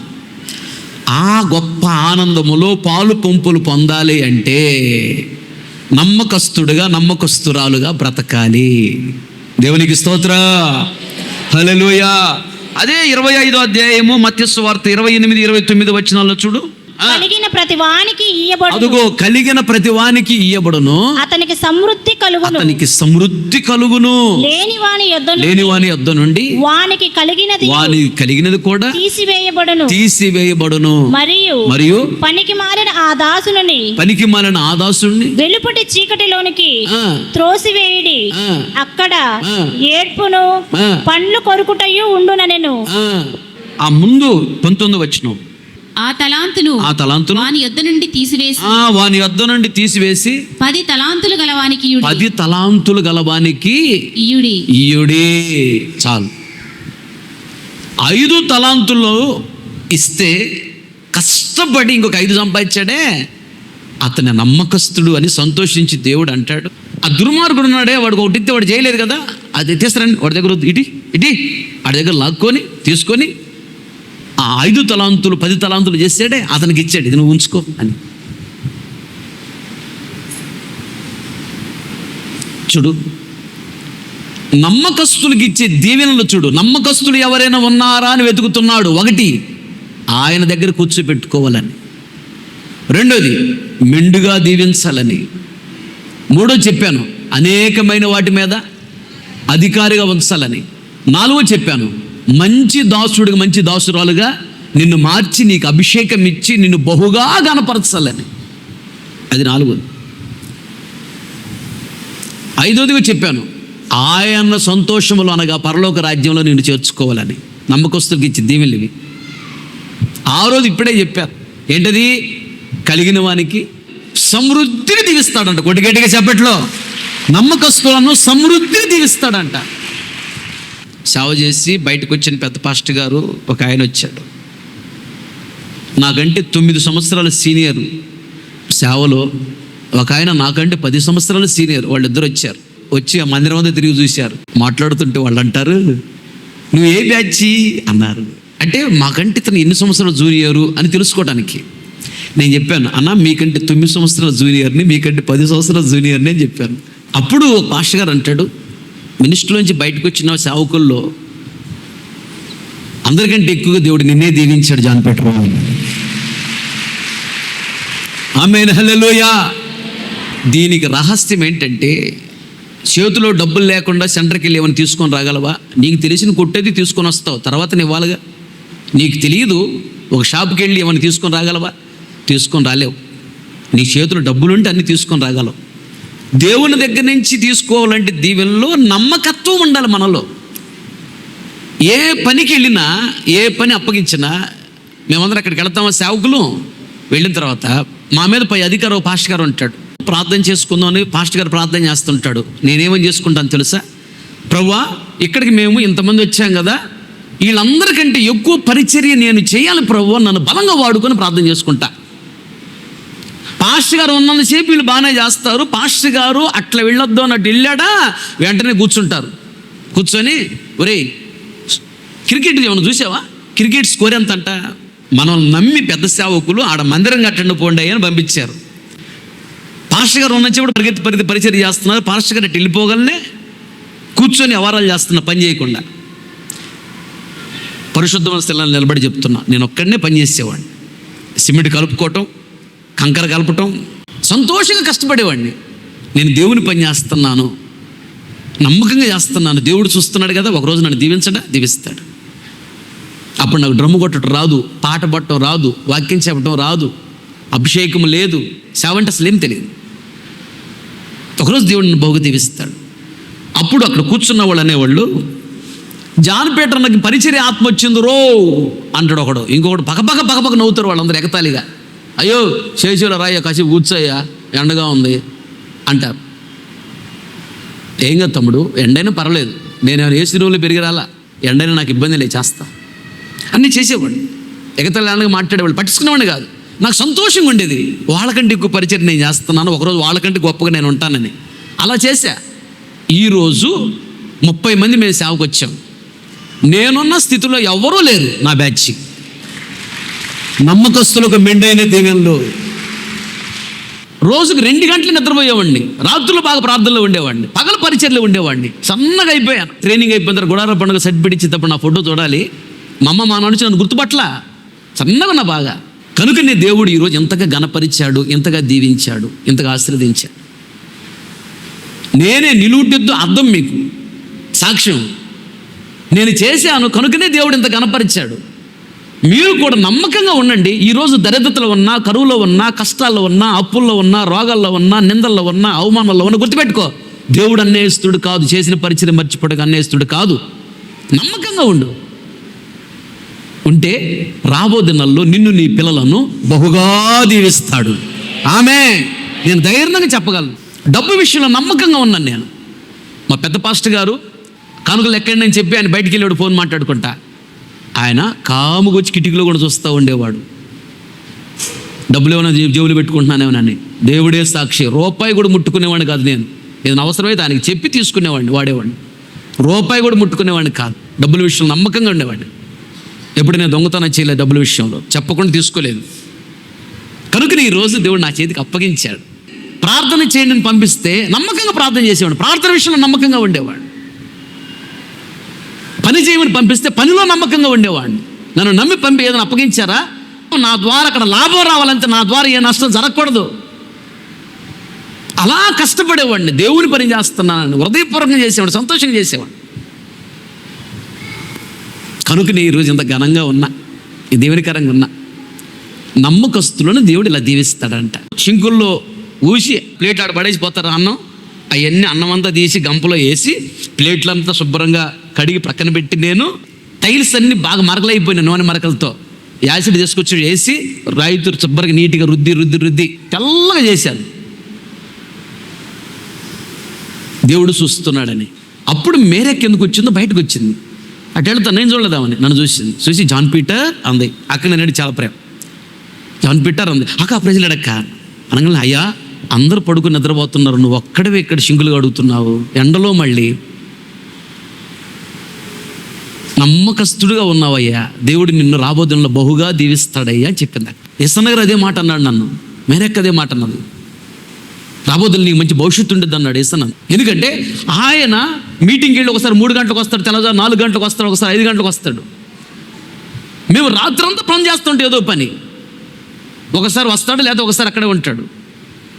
ఆ గొప్ప ఆనందములో పాలు పంపులు పొందాలి అంటే నమ్మకస్తుడుగా నమ్మకస్తురాలుగా బ్రతకాలి. దేవునికి స్తోత్ర హల్లెలూయా. అదే 25వ అధ్యాయము మత్తయి సువార్త 28-29 వచనాల్లో చూడు. కలిగిన ప్రతి వానికి ఇయ్యబడును. అదుగో కలిగిన ప్రతి వానికి ఇయ్యబడును, అతనికి సమృద్ధి కలుగును. లేని వాని యొద్ద నుండి వానికి కలిగినది కూడా తీసివేయబడును. మరియు పనికి మాలిన ఆ దాసుని వెలుపటి చీకటిలోనికి త్రోసివేయుడి, అక్కడ ఏడ్పును పండ్లు కొరుకుటయు ఉండుననెను. ఆ ముందు 19 వచనం, ఆ తలాంతును వాని యొద్ద నుండి తీసివేసి 10 తలాంతులు గలవానికి ఇయ్యుడి. చాలు. 5 తలాంతులు ఇస్తే కష్టపడి ఇంకొక 5 సంపాదించాడే, అతని నమ్మకస్తుడు అని సంతోషించి దేవుడు అంటాడు. ఆ దుర్మార్గుడు ఉన్నాడే, వాడికి ఒకటి ఇస్తే వాడు చేయలేదు కదా, అది ఎత్తేస్తారండి వాడి దగ్గర, ఇటీ వాడి దగ్గర లాక్కొని తీసుకొని ఆ 5 తలాంతులు 10 తలాంతులు చేసాడే, అతనికి ఇచ్చాడు, ఇది నువ్వు ఉంచుకో అని. చూడు నమ్మకస్తులకి ఇచ్చే దీవెనలు చూడు. నమ్మకస్తులు ఎవరైనా ఉన్నారా అని వెతుకుతున్నాడు. ఒకటి, ఆయన దగ్గర కూర్చోబెట్టుకోవాలని. రెండోది, మెండుగా దీవించాలని. మూడోది చెప్పాను, అనేకమైన వాటి మీద అధికారిగా ఉంచాలని. నాలుగో చెప్పాను, మంచి దాసుడిగా మంచి దాసురాలుగా నిన్ను మార్చి నీకు అభిషేకం ఇచ్చి నిన్ను బహుగా గణపరచాలని. అది నాలుగోది. ఐదోదిగా చెప్పాను, ఆయన సంతోషములు అనగా పరలోక రాజ్యంలో నిన్ను చేర్చుకోవాలని. నమ్మకస్తులకి ఇచ్చి దీవెనలు ఇవి. ఆరోది ఇప్పుడే చెప్పారు, ఏంటది? కలిగిన వానికి సమృద్ధిని దీవిస్తాడంట. కొద్దిగట్టిగా చెప్పట్లో, నమ్మకస్తులను సమృద్ధిని దీవిస్తాడంట. సేవ చేసి బయటకు వచ్చిన పెద్ద పాస్టర్ గారు ఒక ఆయన వచ్చాడు. నాకంటే 9 సంవత్సరాల సీనియర్ సేవలో. ఒక ఆయన నాకంటే 10 సంవత్సరాల సీనియర్. వాళ్ళిద్దరు వచ్చారు. వచ్చి ఆ మందిరం అంతా తిరిగి చూశారు. మాట్లాడుతుంటే వాళ్ళు అంటారు, నువ్వు ఏ బ్యాచ్ అన్నారు. అంటే మాకంటే ఇతను ఎన్ని సంవత్సరాల జూనియరు అని తెలుసుకోవడానికి. నేను చెప్పాను, అన్న మీకంటే 9 సంవత్సరాల జూనియర్ని, మీకంటే 10 సంవత్సరాల జూనియర్ని అని చెప్పాను. అప్పుడు పాస్టర్ గారు అంటాడు, మినిస్ట్రీలోంచి బయటకు వచ్చిన సేవకుల్లో అందరికంటే ఎక్కువగా దేవుడు నిన్నే దీవించాడు జాన్ పీటర్. ఆమేన్, హల్లెలూయా. దీనికి రహస్యం ఏంటంటే, చేతిలో డబ్బులు లేకుండా సెంటర్కి వెళ్ళి ఏమైనా తీసుకొని రాగలవా? నీకు తెలిసిన కొట్టేది తీసుకొని వస్తావు, తర్వాత ఇవ్వాలిగా. నీకు తెలియదు, ఒక షాప్కి వెళ్ళి ఏమైనా తీసుకొని రాగలవా? తీసుకొని రాలేవు. నీ చేతిలో డబ్బులు ఉంటే అన్నీ తీసుకొని రాగలవు. దేవుని దగ్గర నుంచి తీసుకోవాలంటే దీవెనలో నమ్మకత్వం ఉండాలి మనలో. ఏ పనికి వెళ్ళినా, ఏ పని అప్పగించినా, మేమందరం అక్కడికి వెళ్తామా సేవకులు, వెళ్ళిన తర్వాత మా మీద పై అధికారం పాస్టర్ గారు ఉంటాడు. ప్రార్థన చేసుకుందామని పాస్టర్ గారు ప్రార్థన చేస్తుంటాడు. నేనేమని చేసుకుంటాను తెలుసా? ప్రభువా, ఇక్కడికి మేము ఇంతమంది వచ్చాం కదా, వీళ్ళందరికంటే ఎక్కువ పరిచర్య నేను చేయాలి ప్రభువా, నన్ను బలంగా వాడుకొని ప్రార్థన చేసుకుంటా. పాస్టర్ గారు ఉన్నంతసేపు వీళ్ళు బాగానే చేస్తారు. పాస్టర్ గారు అట్లా వెళ్ళొద్దు అన్నట్టు వెళ్ళాడా, వెంటనే కూర్చుంటారు. కూర్చొని, ఒరేయ్ క్రికెట్ ఏమన్నా చూసావా? క్రికెట్ స్కోర్ ఎంత అంట? మనం నమ్మి పెద్ద సేవకులు ఆడ మందిరం కట్టండి పోండి అని పంపించారు. పాస్టర్ గారు ఉన్నప్పుడు పరిగెత్తి పరిచర్య చేస్తున్నారు. పాస్టర్ గారు అటు వెళ్ళిపోగలనే కూర్చొని వ్యవహారాలు చేస్తున్నా, పని చేయకుండా. పరిశుద్ధమైన స్థలాన్ని నిలబడి చెప్తున్నా, నేను ఒక్కడనే పని చేసేవాడిని. సిమెంట్ కలుపుకోవటం, కంకర కలపటం, సంతోషంగా కష్టపడేవాడిని. నేను దేవుని పని చేస్తున్నాను, నమ్మకంగా చేస్తున్నాను. దేవుడు చూస్తున్నాడు కదా, ఒకరోజు నన్ను దీవిస్తాడు. అప్పుడు నాకు డ్రమ్ము కొట్టడం రాదు, పాట పట్టడం రాదు, వాక్యం చెప్పడం రాదు, అభిషేకం లేదు, సేవ అంటే అసలు ఏం తెలియదు. ఒకరోజు దేవుడిని బహుగా దీవిస్తాడు. అప్పుడు అక్కడ కూర్చున్న వాళ్ళు అనేవాళ్ళు, జాన్ పీటర్ నాకు పరిచర్య ఆత్మ వచ్చింది రో అంటాడు ఒకడు. ఇంకొకటి పక్కపక్క నవ్వుతారు వాళ్ళందరూ ఎగతాళిగా. అయ్యో చేసేలో రాయ్యా, కాసేపు కూర్చోయ్యా, ఎండగా ఉంది అంటారు. ఏం కదా తమ్ముడు, ఎండైనా పర్లేదు, నేను ఏసీ రూమ్లో పెరిగి రాలా, ఎండైనా నాకు ఇబ్బంది లేదు, చేస్తా అన్నీ చేసేవాడిని. ఎగతాళిగా మాట్లాడేవాళ్ళు, పట్టించుకునేవాడిని కాదు. నాకు సంతోషంగా ఉండేది, వాళ్ళకంటే ఎక్కువ పరిచయం నేను చేస్తున్నాను, ఒకరోజు వాళ్ళకంటే గొప్పగా నేను ఉంటానని. అలా చేశా. ఈరోజు 30 మంది మేము సేవకు వచ్చాం. నేనున్న స్థితిలో ఎవరూ లేరు నా బ్యాచ్. నమ్మకస్తులకు మెండైన దీవెనలు. రోజుకు 2 గంటలు నిద్రపోయేవాడిని, రాత్రులు బాగా ప్రార్థనలో ఉండేవాడిని, పగల పరిచర్లో ఉండేవాడిని. సన్నగా అయిపోయాను. ట్రైనింగ్ అయిపోయిన తర్వాత గుడార పండుగ సర్టిఫికేట్ ఇచ్చేటప్పుడు నా ఫోటో చూడాలి. మా అమ్మ మా నాన్న నన్ను గుర్తుపట్ల, సన్నగా ఉన్నా బాగా. కనుకనే దేవుడు ఈరోజు ఎంతగా గణపరిచాడు, ఎంతగా దీవించాడు, ఎంతగా ఆశీర్వదించాడు. నేనే నిలువుటెద్దు అర్థం, మీకు సాక్ష్యం నేను చేశాను. కనుకనే దేవుడు ఇంత గణపరిచాడు. మీరు కూడా నమ్మకంగా ఉండండి. ఈరోజు దరిద్రతలో ఉన్నా, కరువులో ఉన్నా, కష్టాల్లో ఉన్నా, అప్పుల్లో ఉన్నా, రోగాల్లో ఉన్నా, నిందల్లో ఉన్నా, అవమానాల్లో ఉన్నా, గుర్తుపెట్టుకో, దేవుడు అన్యాయస్తుడు కాదు. చేసిన పరిచయం మర్చిపోవడానికి అన్యాయస్తుడు కాదు. నమ్మకంగా ఉంటే రాబో దినాల్లో నిన్ను నీ పిల్లలను బహుగా దీవిస్తాడు. ఆమె నేను ధైర్యంగా చెప్పగలను. డబ్బు విషయంలో నమ్మకంగా ఉన్నాను నేను. మా పెద్ద పాస్టర్ గారు కానుకలు ఎక్కడి అని చెప్పి ఆయన బయటికి వెళ్ళాడు, ఫోన్ మాట్లాడుకుంటా. ఆయన కాముగొచ్చి కిటికీలో కూడా చూస్తూ ఉండేవాడు. డబ్బులు ఏమైనా జేబులు పెట్టుకుంటున్నానేమోనని. దేవుడే సాక్షి, రూపాయి కూడా ముట్టుకునేవాడిని కాదు నేను. ఏదైనా అవసరమైతే ఆయనకి చెప్పి తీసుకునేవాడిని, వాడేవాడిని. రూపాయి కూడా ముట్టుకునేవాడిని కాదు. డబ్బుల విషయంలో నమ్మకంగా ఉండేవాడిని. ఎప్పుడు నేను దొంగతనం చేయలేదు, డబ్బుల విషయంలో చెప్పకుండా తీసుకోలేదు. కనుక ఈరోజు దేవుడు నా చేతికి అప్పగించాడు. ప్రార్థన చేయండి అని పంపిస్తే నమ్మకంగా ప్రార్థన చేసేవాడు. ప్రార్థన విషయంలో నమ్మకంగా ఉండేవాడు. పని చేయమని పంపిస్తే పనిలో నమ్మకంగా ఉండేవాడిని. నన్ను నమ్మి పంపి ఏదైనా అప్పగించారా, నా ద్వారా అక్కడ లాభం రావాలంటే నా ద్వారా ఏ నష్టం జరగకూడదు. అలా కష్టపడేవాడిని. దేవుని పని చేస్తున్నానని హృదయపూర్వకంగా చేసేవాడు, సంతోషంగా చేసేవాడు. కనుక నేను ఈరోజు ఇంత ఘనంగా ఉన్నా, ఈ దేవునికరంగా ఉన్నా. నమ్మకస్తులను దేవుడు ఇలా దీవిస్తాడంట. షింకుల్లో ఊసి ప్లేట్లు ఆడ పడేసిపోతారు అన్నం, అవన్నీ అన్నం అంతా తీసి గంపలో వేసి ప్లేట్లంతా శుభ్రంగా కడిగి ప్రక్కన పెట్టి, నేను టైల్స్ అన్నీ బాగా మరకలైపోయినాయి నూనె మరకలతో, యాసిడ్ తీసుకొచ్చి వేసి రాయితూ శుభ్రంగా నీట్గా రుద్ది తెల్లగా చేశాను. దేవుడు చూస్తున్నాడని. అప్పుడు మేరెక్ ఎందుకు వచ్చిందో బయటకు వచ్చింది. అటు వెళ్తా నేను చూడలేదామని నన్ను చూసి జాన్ పీటర్ అంది. అక్క నేను చాలా ప్రేమ. జాన్ పీటర్ అంది, అక్క ప్రజలడక్క అనగానే, అయ్యా అందరూ పడుకుని నిద్రపోతున్నారు, నువ్వు ఒక్కడవే ఇక్కడ షింకులుగా అడుగుతున్నావు ఎండలో, మళ్ళీ నమ్మకస్తుడుగా ఉన్నావయ్యా, దేవుడు నిన్ను రాబోతున్న బహుగా దీవిస్తాడయ్యా అని చెప్పింది. యేసన్నగారు అదే మాట అన్నాడు నన్ను, మేరెక్క అదే మాట అన్నది, రాబోతులు నీకు మంచి భవిష్యత్తు ఉంటుంది అన్నాడు యేసన్న. ఎందుకంటే ఆయన మీటింగ్కి వెళ్ళి ఒకసారి 3 గంటలకు వస్తాడు, తెల్లవారు 4 గంటలకు వస్తాడు, ఒకసారి 5 గంటలకు వస్తాడు. మేము రాత్రంతా పని చేస్తుంటే ఏదో పని, ఒకసారి వస్తాడు లేదా ఒకసారి అక్కడే ఉంటాడు.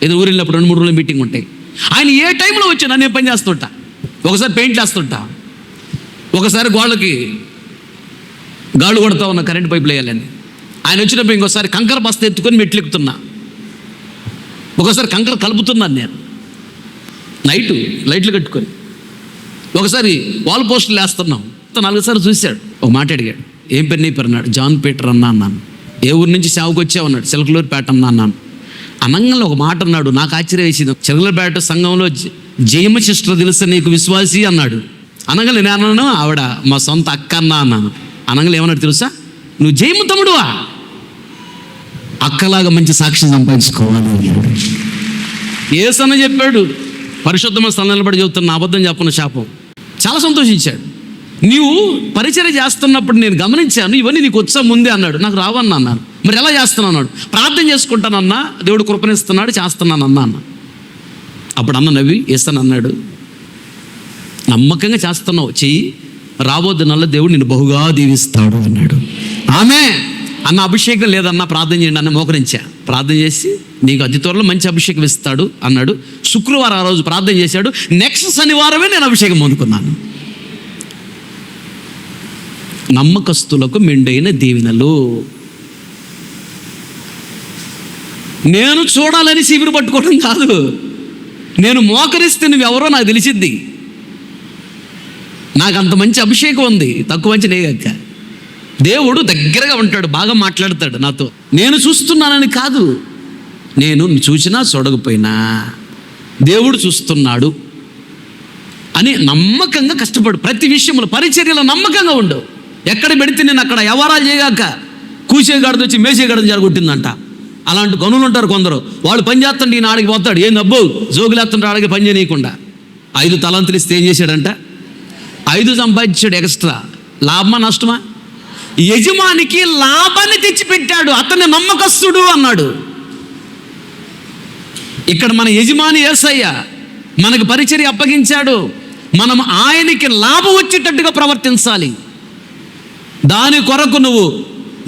ఏదో ఊరు వెళ్ళినప్పుడు 2-3 రోజులు మీటింగ్ ఉంటాయి. ఆయన ఏ టైంలో వచ్చినా నేను పని చేస్తుంటా. ఒకసారి పెయింట్ వేస్తుంటా, ఒకసారి గోళ్ళకి గాళ్ళు కొడతా ఉన్న కరెంట్ పైపులు వేయాలని. ఆయన వచ్చినప్పుడు ఇంకోసారి కంకర బస్తా ఎత్తుకొని మెట్లు ఎక్కుతున్నా, ఒకసారి కంకర కలుపుతున్నాను నేను లైట్లు కట్టుకొని, ఒకసారి వాల్ పోస్టులు వేస్తున్నాం. 4 సార్లు చూశాడు. ఒక మాట అడిగాడు, ఏం పేరు నీ పేరు అన్నాడు. జాన్ పీటర్ అన్నా అన్నాను. ఏ ఊరి నుంచి సేవకు వచ్చావన్నాడు. చిలకలూరిపేట అన్నా అన్నాను. అనంగంలో ఒక మాట అన్నాడు, నాకు ఆశ్చర్యం వేసింది. చిలకలూరిపేట సంఘంలో జయమ సిస్టర్ తెలుసా నీకు, విశ్వాసి అన్నాడు. అనగలు నేను అన్నాను, ఆవిడ మా సొంత అక్క అన్నా అన్నాను. అనగలు ఏమన్నాడు తెలుసా, నువ్వు జయము తమ్ముడువా, అక్కలాగా మంచి సాక్షి సంపాదించుకోవాలి. యేసన్న చెప్పాడు, పరిశుద్ధమైన స్థలం నిలబడి చెబుతున్న అబద్ధం చెప్పిన శాపం. చాలా సంతోషించాడు. నీవు పరిచర్య చేస్తున్నప్పుడు నేను గమనించాను, ఇవన్నీ నీకు వచ్చా ముందే అన్నాడు. నాకు రావన్నా అన్నాను. మరి ఎలా చేస్తున్నాను అన్నాడు. ప్రార్థన చేసుకుంటానన్నా, దేవుడు కృపణిస్తున్నాడు, చేస్తున్నాను అన్నా అన్న. అప్పుడు అన్న నవ్వి యేసన్న అన్నాడు, నమ్మకంగా చేస్తున్నావు, చెయ్యి, రాబోతున్న దేవుడు నిన్ను బహుగా దీవిస్తాడు అన్నాడు. ఆమె అన్న అభిషేకం లేదన్నా ప్రార్థన చేయండి అన్న. మోకరించా, ప్రార్థన చేసి నీకు అతి త్వరలో మంచి అభిషేకం ఇస్తాడు అన్నాడు. శుక్రవారం ఆ రోజు ప్రార్థన చేశాడు. నెక్స్ట్ శనివారమే నేను అభిషేకం పొందుకున్నాను. నమ్మకస్తులకు మెండైన దీవెనలు. నేను చూడాలని శిబిరు పట్టుకోవడం కాదు, నేను మోకరిస్తే నువ్వెవరో నాకు తెలిసిద్ది. నాకు అంత మంచి అభిషేకం ఉంది, తక్కువ మంచి నేగక్క. దేవుడు దగ్గరగా ఉంటాడు, బాగా మాట్లాడతాడు నాతో. నేను చూస్తున్నానని కాదు, నేను చూసినా చూడకపోయినా దేవుడు చూస్తున్నాడు అని నమ్మకంగా కష్టపడు. ప్రతి విషయంలో పరిచర్యలో నమ్మకంగా ఉండు. ఎక్కడ పెడితే నేను అక్కడ వ్యవహారాలు చేయగాక కూసేగాడితో వచ్చి మేసేగాడిని జరగొట్టిందంట. అలాంటి గనులు ఉంటారు కొందరు. వాళ్ళు పని చేస్తుంటే ఈయన ఆడికి పోతాడు, ఏం అబ్బో జోగులేస్తుంటే ఆడికి పని చేయనీయకుండా. 5 తలంతులు ఇస్తే ఏం చేశాడంట, 5 సంపాదించాడు ఎక్స్ట్రా. లాభమా నష్టమా? యజమానికి లాభాన్ని తెచ్చిపెట్టాడు, అతన్ని నమ్మకస్తుడు అన్నాడు. ఇక్కడ మన యజమాని యేసయ్య మనకు పరిచర్య అప్పగించాడు. మనం ఆయనకి లాభం వచ్చేటట్టుగా ప్రవర్తించాలి. దాని కొరకు నువ్వు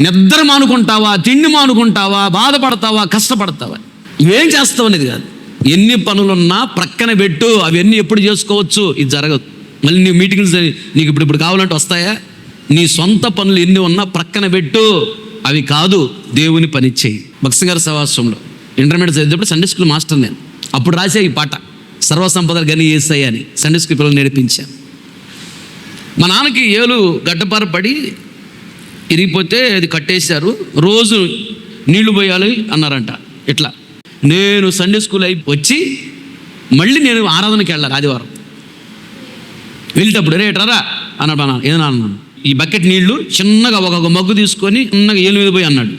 నిద్ర మానుకుంటావా, తిండి మానుకుంటావా, బాధపడతావా, కష్టపడతావా, ఇవేం చేస్తావు అనేది కాదు. ఎన్ని పనులున్నా ప్రక్కన పెట్టు, అవన్నీ ఎప్పుడు చేసుకోవచ్చు, ఇది జరగదు. మళ్ళీ నీ మీటింగ్స్ నీకు ఇప్పుడు కావాలంటే వస్తాయా? నీ సొంత పనులు ఎన్ని ఉన్నా ప్రక్కన పెట్టు, అవి కాదు, దేవుని పని చేయి. భక్సింగ్ గారి సహవాసంలో ఇంటర్మీడియట్ చదివేటప్పుడు సండే స్కూల్ మాస్టర్ నేను. అప్పుడు రాసే ఈ పాట, సర్వసంపదలు గని యేసయ్య అని సండే స్కూల్ పిల్లలు నేర్పించాను. మా నాన్నకి ఏలు గడ్డపార పడి ఇరిగిపోతే అది కట్టేశారు. రోజు నీళ్లు పోయాలి అన్నారంట. ఇట్లా నేను సండే స్కూల్ అయి వచ్చి మళ్ళీ నేను ఆరాధనకి వెళ్ళాలి ఆదివారం. వెళ్ళేటప్పుడు రేటరా అన్నాడు. ఏదన్నా అన్నాను, ఈ బకెట్ నీళ్లు చిన్నగా ఒక మగ్గు తీసుకొని చిన్నగా ఏలు మీద పోయి అన్నాడు.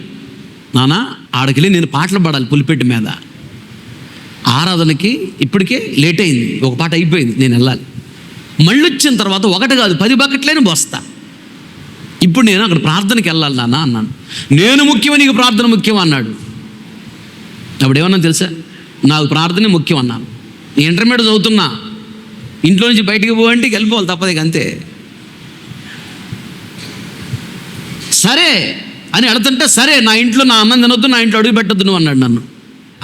నాన్న ఆడకెళ్ళి నేను పాటలు పాడాలి పులిపెట్టి మీద. ఆరాధనకి ఇప్పటికే లేట్ అయింది, ఒక పాట అయిపోయింది, నేను వెళ్ళాలి. మళ్ళీ వచ్చిన తర్వాత 1 కాదు 10 బకెట్లైనా పోస్తా. ఇప్పుడు నేను అక్కడ ప్రార్థనకి వెళ్ళాలి నాన్న అన్నాను. నేను ముఖ్యం, నీకు ప్రార్థన ముఖ్యం అన్నాడు. అప్పుడు ఏమన్నా తెలుసా, నాకు ప్రార్థనే ముఖ్యం అన్నాను. ఇంటర్మీడియట్ చదువుతున్నా, ఇంట్లో నుంచి బయటికి పోవంటే వెళ్ళిపోవాలి తప్పదు, అంతే. సరే అని వెళుతుంటే, సరే నా ఇంట్లో నా అన్నం తినొద్దు, నా ఇంట్లో అడుగు పెట్టొద్దు నువ్వు అన్నాడు నన్ను.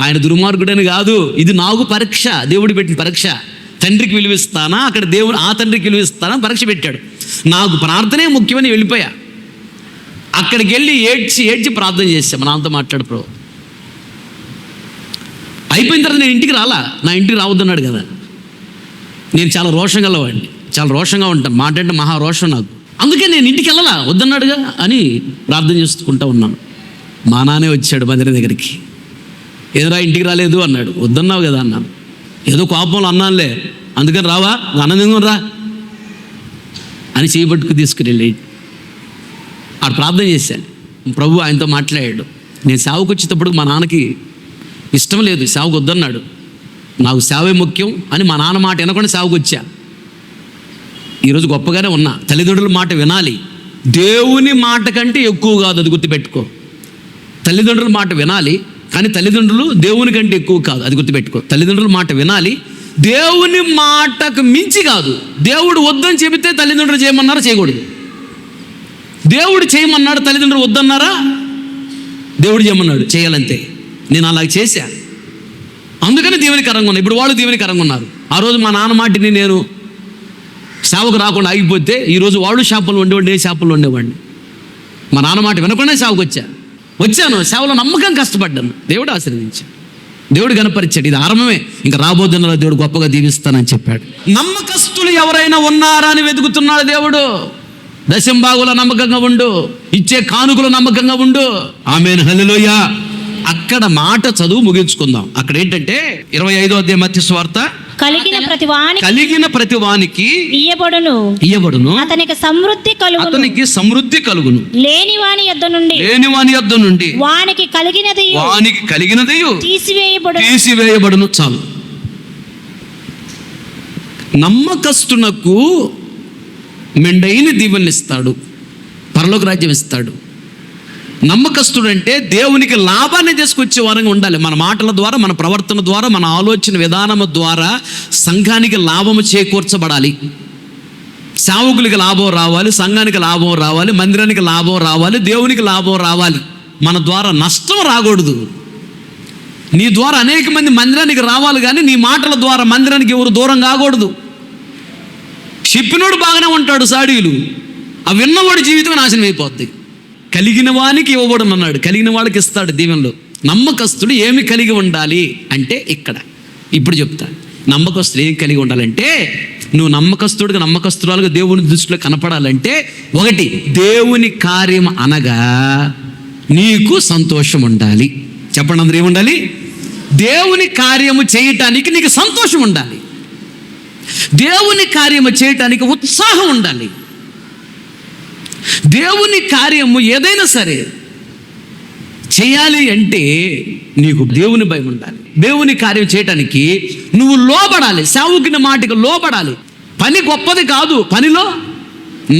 ఆయన దుర్మార్గుడని కాదు, ఇది నాకు పరీక్ష, దేవుడు పెట్టిన పరీక్ష. తండ్రికి విలువిస్తానా, అక్కడ దేవుడు ఆ తండ్రికి విలువిస్తానా పరీక్ష పెట్టాడు. నాకు ప్రార్థనే ముఖ్యమని వెళ్ళిపోయా. అక్కడికి వెళ్ళి ఏడ్చి ప్రార్థన చేశాను. నాతో మాట్లాడు ప్రభు. అయిపోయిన తర్వాత నేను ఇంటికి రాలా, నా ఇంటికి రావద్దన్నాడు కదా. నేను చాలా రోషం గలవాడిని, చాలా రోషంగా ఉంటాను, మాట అంటే మహా రోషం నాకు. అందుకే నేను ఇంటికి వెళ్ళాలా, వద్దన్నాడుగా అని ప్రార్థన చేసుకుంటూ ఉన్నాను. మా నాన్నే వచ్చాడు మందిరం దగ్గరికి. ఏదరా ఇంటికి రాలేదు అన్నాడు. వద్దన్నావు కదా అన్నాను. ఏదో కోపంలో అన్నానులే, అందుకని రావా, ఆనందంగా రా అని చేయబట్టుకు తీసుకుని వెళ్ళి ఆడు ప్రార్థన చేశాను. ప్రభు ఆయనతో మాట్లాడాడు. నేను సేవకు వచ్చేటప్పుడు మా నాన్నకి ఇష్టం లేదు, సేవకు వద్దన్నాడు. నాకు సేవే ముఖ్యం అని మా నాన్న మాట వినకుండా సేవకు వచ్చా. ఈరోజు గొప్పగానే ఉన్నా. తల్లిదండ్రుల మాట వినాలి, దేవుని మాట కంటే ఎక్కువ కాదు, అది గుర్తుపెట్టుకో. తల్లిదండ్రుల మాట వినాలి, కానీ తల్లిదండ్రులు దేవుని కంటే ఎక్కువ కాదు, అది గుర్తుపెట్టుకో. తల్లిదండ్రుల మాట వినాలి, దేవుని మాటకు మించి కాదు. దేవుడు వద్దని చెబితే తల్లిదండ్రులు చేయమన్నారా, చేయకూడదు. దేవుడు చేయమన్నాడు, తల్లిదండ్రులు వద్దన్నారా, దేవుడు చేయమన్నాడు, చేయాలంతే. నేను అలా చేశా, అందుకని దేవునికరంగా ఉన్నా. ఇప్పుడు వాళ్ళు దేవునికరంగా ఉన్నారు. ఆ రోజు మా నాన్న మాటిని నేను సేవకు రాకుండా ఆగిపోతే ఈరోజు వాళ్ళు షాపులు ఉండేవాడిని, ఏ షాపుల్లో ఉండేవాడిని. మా నాన్న మాట వినకుండా సేవకు వచ్చాను. సేవలో నమ్మకం కష్టపడ్డాను, దేవుడు ఆశీర్వదించాడు, దేవుడు కనపరిచాడు. ఇది ఆరంభమే, ఇంకా రాబోతున్న దేవుడు గొప్పగా దీవిస్తానని చెప్పాడు. నమ్మకస్తులు ఎవరైనా ఉన్నారా అని వెతుకుతున్నాడు దేవుడు. దశంభాగుల నమ్మకంగా ఉండు, ఇచ్చే కానుకలు నమ్మకంగా ఉండు. ఆమేన్, హల్లెలూయా. అక్కడ మాట చదువు ముగించుకుందాం. అక్కడ ఏంటంటే 25వ అధ్యాయం మత్తయి సువార్త, కలిగిన ప్రతి వానికి ఇయ్యబడును, అతనికి సమృద్ధి కలుగును, లేని వాని యొద్ద నుండి వానికి కలిగినది తీసివేయబడును. చాలు. నమ్మకస్తునకు మెండైన దీవెనలు ఇస్తాడు, పరలోక రాజ్యం ఇస్తాడు. నమ్మకస్తుడు అంటే దేవునికి లాభాన్ని తీసుకొచ్చే వారంగా ఉండాలి. మన మాటల ద్వారా, మన ప్రవర్తన ద్వారా, మన ఆలోచన విధానం ద్వారా సంఘానికి లాభము చేకూర్చబడాలి. సేవకులకి లాభం రావాలి, సంఘానికి లాభం రావాలి, మందిరానికి లాభం రావాలి, దేవునికి లాభం రావాలి. మన ద్వారా నష్టం రాకూడదు. నీ ద్వారా అనేక మంది మందిరానికి రావాలి, కానీ నీ మాటల ద్వారా మందిరానికి ఎవరు దూరం కాకూడదు. చెప్పినోడు బాగానే ఉంటాడు, సాడీలు ఆ విన్నవాడి జీవితం నాశనం అయిపోద్ది. కలిగిన వానికి ఇవ్వబడను అన్నాడు, కలిగిన వాళ్ళకి ఇస్తాడు దీవెనలు. నమ్మకస్తుడు ఏమి కలిగి ఉండాలి అంటే ఇక్కడ ఇప్పుడు చెప్తా. నమ్మకస్తుడు ఏం కలిగి ఉండాలంటే, నువ్వు నమ్మకస్తురాలుగా దేవుని దృష్టిలో కనపడాలంటే, ఒకటి, దేవుని కార్యం అనగా నీకు సంతోషం ఉండాలి. చెప్పండి అందరూ, ఏముండాలి? దేవుని కార్యము చేయటానికి నీకు సంతోషం ఉండాలి, దేవుని కార్యము చేయటానికి ఉత్సాహం ఉండాలి. దేవుని కార్యము ఏదైనా సరే చేయాలి అంటే నీకు దేవుని భయం ఉండాలి. దేవుని కార్యం చేయటానికి నువ్వు లోబడాలి, సేవకుని మాటకు లోబడాలి. పని గొప్పది కాదు, పనిలో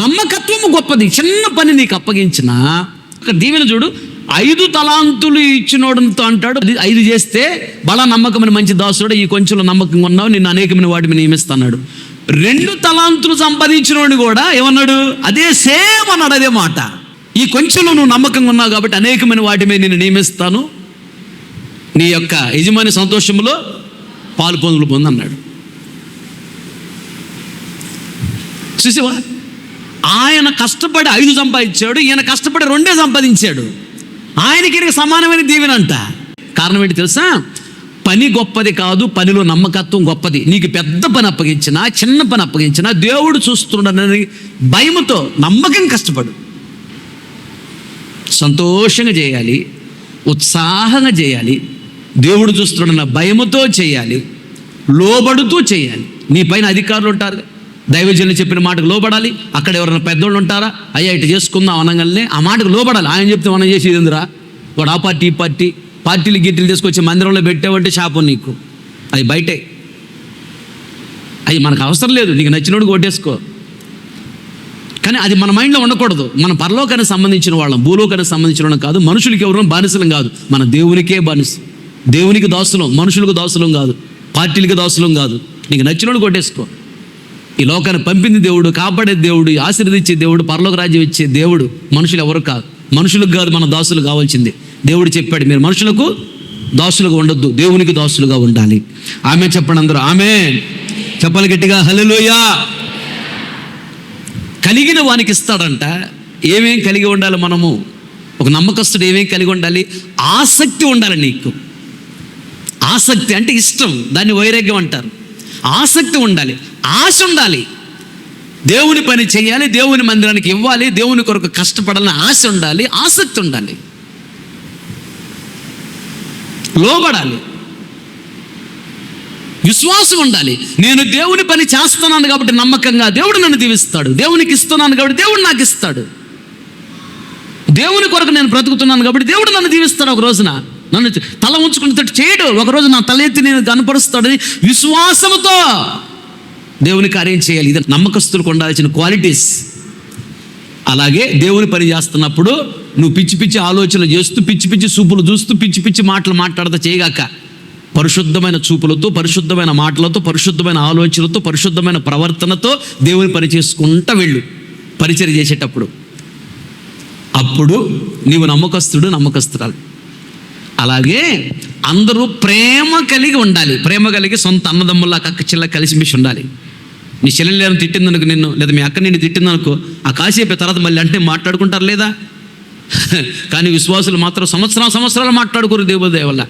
నమ్మకత్వము గొప్పది. చిన్న పని నీకు అప్పగించిన ఒక దీవెన చూడు. 5 తలాంతులు ఇచ్చినోడంతో అంటాడు, 5 చేస్తే బలా నమ్మకమైన మంచి దాసుడు, ఈ కొంచెంలో నమ్మకంగా ఉన్నావు, నిన్ను అనేకమైన వాటిని నియమిస్తున్నాడు. 2 తలాంతులు సంపాదించినోడిని కూడా ఏమన్నాడు? అదే సేమ్ అన్నాడు, అదే మాట. ఈ కొంచెంలో నువ్వు నమ్మకంగా ఉన్నావు కాబట్టి అనేకమైన వాటి మీద నేను నియమిస్తాను, నీ యొక్క యజమాని సంతోషంలో పాలు పొందన్నాడు. చూసావా? ఆయన కష్టపడి 5 సంపాదించాడు, ఈయన కష్టపడి 2 సంపాదించాడు. ఆయనకి సమానమైన దీవెనంట. కారణం ఏంటి తెలుసా? పని గొప్పది కాదు, పనిలో నమ్మకత్వం గొప్పది. నీకు పెద్ద పని అప్పగించినా, చిన్న పని అప్పగించినా దేవుడు చూస్తున్నాడని భయముతో నమ్మకం కష్టపడు. సంతోషంగా చేయాలి, ఉత్సాహంగా చేయాలి, దేవుడు చూస్తున్నాడన్న భయముతో చేయాలి, లోబడుతూ చేయాలి. నీ పైన అధికారులు ఉంటారు, దైవజనులు చెప్పిన మాటకు లోబడాలి. అక్కడ ఎవరైనా పెద్దోళ్ళు ఉంటారా, అయ్యా ఇటు చేసుకుందాం అనగానే ఆ మాటకు లోబడాలి. ఆయన చెప్తే మనం చేసేది ఎందురా, వాడు ఆ పార్టీ ఈ పార్టీ, పార్టీలు గిట్టీలు తీసుకొచ్చి మందిరంలో పెట్టావంటే శాపం నీకు. అది బయటే, అది మనకు అవసరం లేదు. నీకు నచ్చినోడు కొట్టేసుకో, కానీ అది మన మైండ్లో ఉండకూడదు. మన పరలోకానికి సంబంధించిన వాళ్ళం, భూలోకానికి సంబంధించిన వాళ్ళం కాదు. మనుషులకి ఎవరు బానిసలం కాదు, మన దేవునికే బానిస. దేవునికి దాసులం, మనుషులకు దాసులం కాదు, పార్టీలకి దాసులం కాదు. నీకు నచ్చినోడు కొట్టేసుకో. ఈ లోకాన్ని పంపింది దేవుడు, కాపాడే దేవుడు, ఆశీర్వదించే దేవుడు, పరలోక రాజ్యం ఇచ్చే దేవుడు మనుషులు ఎవరు కాదు. మనుషులకు కాదు మన దాసులు కావాల్సింది. దేవుడు చెప్పాడు, మీరు మనుషులకు దాసులుగా ఉండొద్దు, దేవునికి దాసులుగా ఉండాలి. ఆమె చెప్పండి అందరూ, ఆమె చెప్పాలి గట్టిగా, హల్లెలూయా. కలిగిన వానికి ఇస్తాడంట. ఏమేం కలిగి ఉండాలి మనము? ఒక నమ్మకస్తుడు ఏమేం కలిగి ఉండాలి? ఆసక్తి ఉండాలి నీకు. ఆసక్తి అంటే ఇష్టం, దాన్ని వైరాగ్యం అంటారు. ఆసక్తి ఉండాలి, ఆశ ఉండాలి. దేవుని పని చేయాలి, దేవుని మందిరానికి ఇవ్వాలి, దేవుని కొరకు కష్టపడాలని ఆశ ఉండాలి, ఆసక్తి ఉండాలి, లోబడాలి, విశ్వాసం ఉండాలి. నేను దేవుని పని చేస్తున్నాను కాబట్టి నమ్మకంగా దేవుడు నన్ను దీవిస్తాడు, దేవునికి ఇస్తున్నాను కాబట్టి దేవుడు నాకు ఇస్తాడు, దేవుని కొరకు నేను బ్రతుకుతున్నాను కాబట్టి దేవుడు నన్ను దీవిస్తాడు. ఒక రోజున నన్ను తల ఉంచుకునేటట్టు చేయడు, ఒకరోజు నా తల ఎత్తి నేను కనపరుస్తాడని విశ్వాసముతో దేవుని కార్యం చేయాలి. ఇది నమ్మకస్తులకు ఉండాల్సిన క్వాలిటీస్. అలాగే దేవుని పని చేస్తున్నప్పుడు నువ్వు పిచ్చి పిచ్చి ఆలోచనలు చేస్తూ, పిచ్చి పిచ్చి చూపులు చూస్తూ, పిచ్చి పిచ్చి మాటలు మాట్లాడుతూ చేయగాక, పరిశుద్ధమైన చూపులతో, పరిశుద్ధమైన మాటలతో, పరిశుద్ధమైన ఆలోచనలతో, పరిశుద్ధమైన ప్రవర్తనతో దేవుని పని చేసుకుంటూ వెళ్ళు పరిచర్య చేసేటప్పుడు. అప్పుడు నీవు నమ్మకస్తుడు, నమ్మకస్తురాలు. అలాగే అందరూ ప్రేమ కలిగి ఉండాలి. ప్రేమ కలిగి సొంత అన్నదమ్ముల్లా అక్క చెల్ల కలిసిమెలిసి ఉండాలి. నీ చెల్లెలు తిట్టిందనుకో నిన్ను, లేదా మీ అక్క నిన్ను తిట్టిందనుకో, ఆ కాసేపు తర్వాత మళ్ళీ అంటే మాట్లాడుకుంటారు లేదా? కానీ విశ్వాసులు మాత్రం సంవత్సరాలు మాట్లాడుకోరు దేవుడి వల్ల.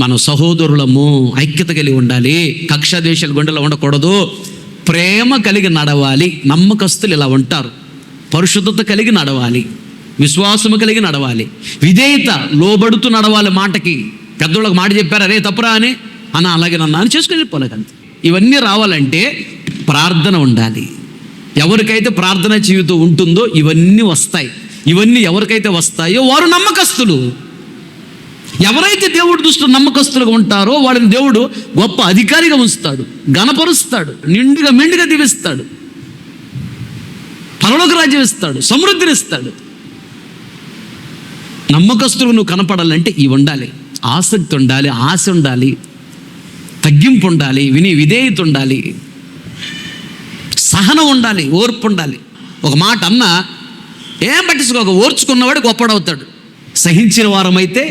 మనం సహోదరులము, ఐక్యత కలిగి ఉండాలి, కక్ష దేశాల గుండెలో ఉండకూడదు, ప్రేమ కలిగి నడవాలి. నమ్మకస్తులు ఇలా ఉంటారు. పరిశుద్ధత కలిగి నడవాలి, విశ్వాసము కలిగి నడవాలి, విధేయత, లోబడుతూ నడవాలి. మాటకి పెద్దోళ్ళకి మాట చెప్పారు, అరే తప్పురా అని అలాగే నన్ను అని చేసుకుని వెళ్ళిపోలేదు. అంతే. ఇవన్నీ రావాలంటే ప్రార్థన ఉండాలి. ఎవరికైతే ప్రార్థన జీవితం ఉంటుందో ఇవన్నీ వస్తాయి. ఇవన్నీ ఎవరికైతే వస్తాయో వారు నమ్మకస్తులు. ఎవరైతే దేవుడు దృష్టిలో నమ్మకస్తులుగా ఉంటారో వాళ్ళని దేవుడు గొప్ప అధికారిగా ఉంచుతాడు, ఘనపరుస్తాడు, నిండుగా మెండుగా దీవిస్తాడు, పరలోక రాజ్యం ఇస్తాడు, సమృద్ధిని ఇస్తాడు. నమ్మకస్తులు నువ్వు కనపడాలంటే ఇవి ఉండాలి. ఆసక్తి ఉండాలి, ఆశ ఉండాలి, తగ్గింపు ఉండాలి, విధేయత ఉండాలి, సహనం ఉండాలి, ఓర్పు ఉండాలి. ఒక మాట అన్నా ఏం పట్టించుకోక ఓర్చుకున్నవాడు గొప్పడవుతాడు. సహించిన వారమైతే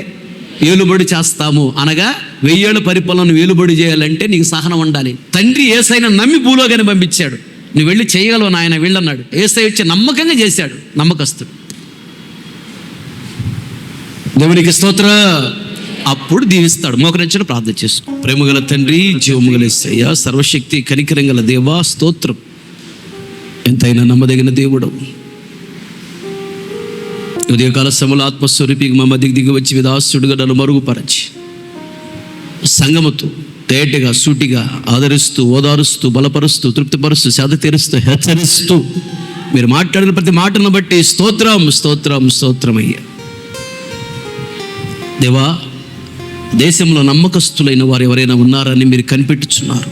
ఏలుబడి చేస్తాము అనగా 1000 ఏళ్ళ పరిపాలన ఏలుబడి చేయాలంటే నీకు సహనం ఉండాలి. తండ్రి యేసయ్యను నమ్మి భూలోకాన్ని పంపించాడు. నువ్వు వెళ్ళి చేయగలవు నాయన వెళ్ళన్నాడు. యేసయ్య వచ్చి నమ్మకంగా చేశాడు, నమ్మకస్తుడు. దేవునికి స్తోత్రం. అప్పుడు దీవిస్తాడు. మోకరించడం ప్రార్థన చేసుకో. ప్రేమగల తండ్రి, జీవముగల యేసయ్య, సర్వశక్తి కనికరం గల దేవా స్తోత్రం. ఎంతైనా నమ్మదగిన దేవుడు, ఉదయకాల సమయంలో ఆత్మస్వరూపికి మా మధ్యకి దిగి వచ్చి విదాసుడుగా నన్ను మరుగుపరచి సంగముతో తేటగా సూటిగా ఆదరిస్తూ, ఓదారుస్తూ, బలపరుస్తూ, తృప్తిపరుస్తూ, సేద తీరుస్తూ, హెచ్చరిస్తూ మీరు మాట్లాడిన ప్రతి మాటను బట్టి స్తోత్రం, స్తోత్రం, స్తోత్రమయ్యా. దేవా, దేశంలో నమ్మకస్తులైన వారు ఎవరైనా ఉన్నారని మీరు కనిపెట్టుచున్నారు,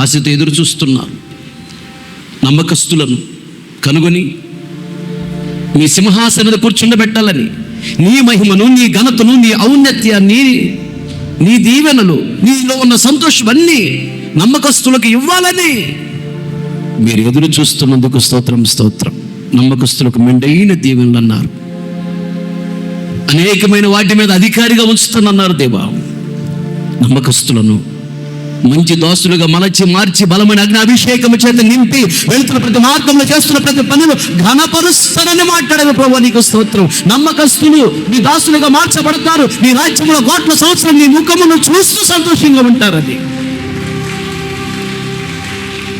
ఆశతో ఎదురు చూస్తున్నారు. నమ్మకస్తులను కనుగొని మీ సింహాసనం కూర్చుండబెట్టాలని, నీ మహిమను, నీ ఘనతను, నీ ఔన్నత్యాన్ని, నీ దీవెనలు, నీలో ఉన్న సంతోషం అన్నీ నమ్మకస్తులకు ఇవ్వాలని మీరు ఎదురు చూస్తున్నందుకు స్తోత్రం, స్తోత్రం. నమ్మకస్తులకు మెండైన దీవెనలు అన్నారు. అనేకమైన వాటి మీద అధికారిగా ఉంచుతానన్నారు దేవా. నమ్మకస్తులను మంచి దోస్తులుగా మలచి మార్చి బలమైన అగ్నాభిషేకము చేత నింపి వెళ్తున్న ప్రతి మార్గంలో చేస్తున్న ప్రతి పనులు ఘనపరుస్తానని మాట్లాడారు ప్రభువా, నీకు స్తోత్రం. నమ్మకస్తులు నీ దాసులుగా మార్చబడతారు. నీ రాజ్యంలో 1,000 సంవత్సరం నీ ముఖమును చూస్తూ సంతోషంగా ఉంటారని.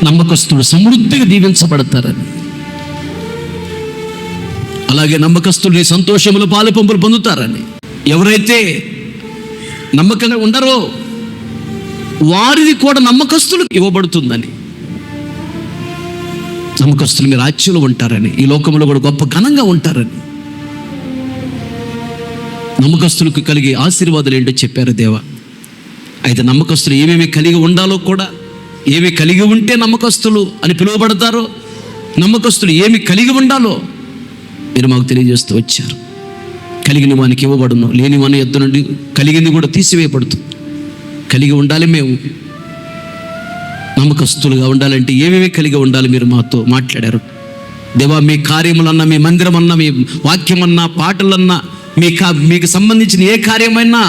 నమ్మకస్తులు సమృద్ధిగా దీవించబడతారని. అలాగే నమ్మకస్తులు నీ సంతోషములు పాలు పంపులు పొందుతారని. ఎవరైతే నమ్మకంగా ఉండరో వారిది కూడా నమ్మకస్తులకు ఇవ్వబడుతుందని. నమ్మకస్తులు మీ రాజ్యంలో ఉంటారని, ఈ లోకంలో కూడా గొప్ప ఘనంగా ఉంటారని. నమ్మకస్తులకు కలిగే ఆశీర్వాదాలు ఏంటో చెప్పారు దేవా. అయితే నమ్మకస్తులు ఏమేమి కలిగి ఉండాలో కూడా, ఏమి కలిగి ఉంటే నమ్మకస్తులు అని పిలువబడతారో, నమ్మకస్తులు ఏమి కలిగి ఉండాలో మీరు మాకు తెలియజేస్తూ వచ్చారు. కలిగిన వానికి ఇవ్వబడును, లేని వాని యొద్ద నుండి కలిగింది కూడా తీసివేయబడుతుంది. కలిగి ఉండాలి మేము. నమ్మకస్తులుగా ఉండాలంటే ఏమేమి కలిగి ఉండాలి మీరు మాతో మాట్లాడారు. దేవా, మీ కార్యములన్నా, మీ మందిరమన్నా, మీ వాక్యమన్నా, పాటలన్నా, మీకు సంబంధించిన ఏ కార్యమైనా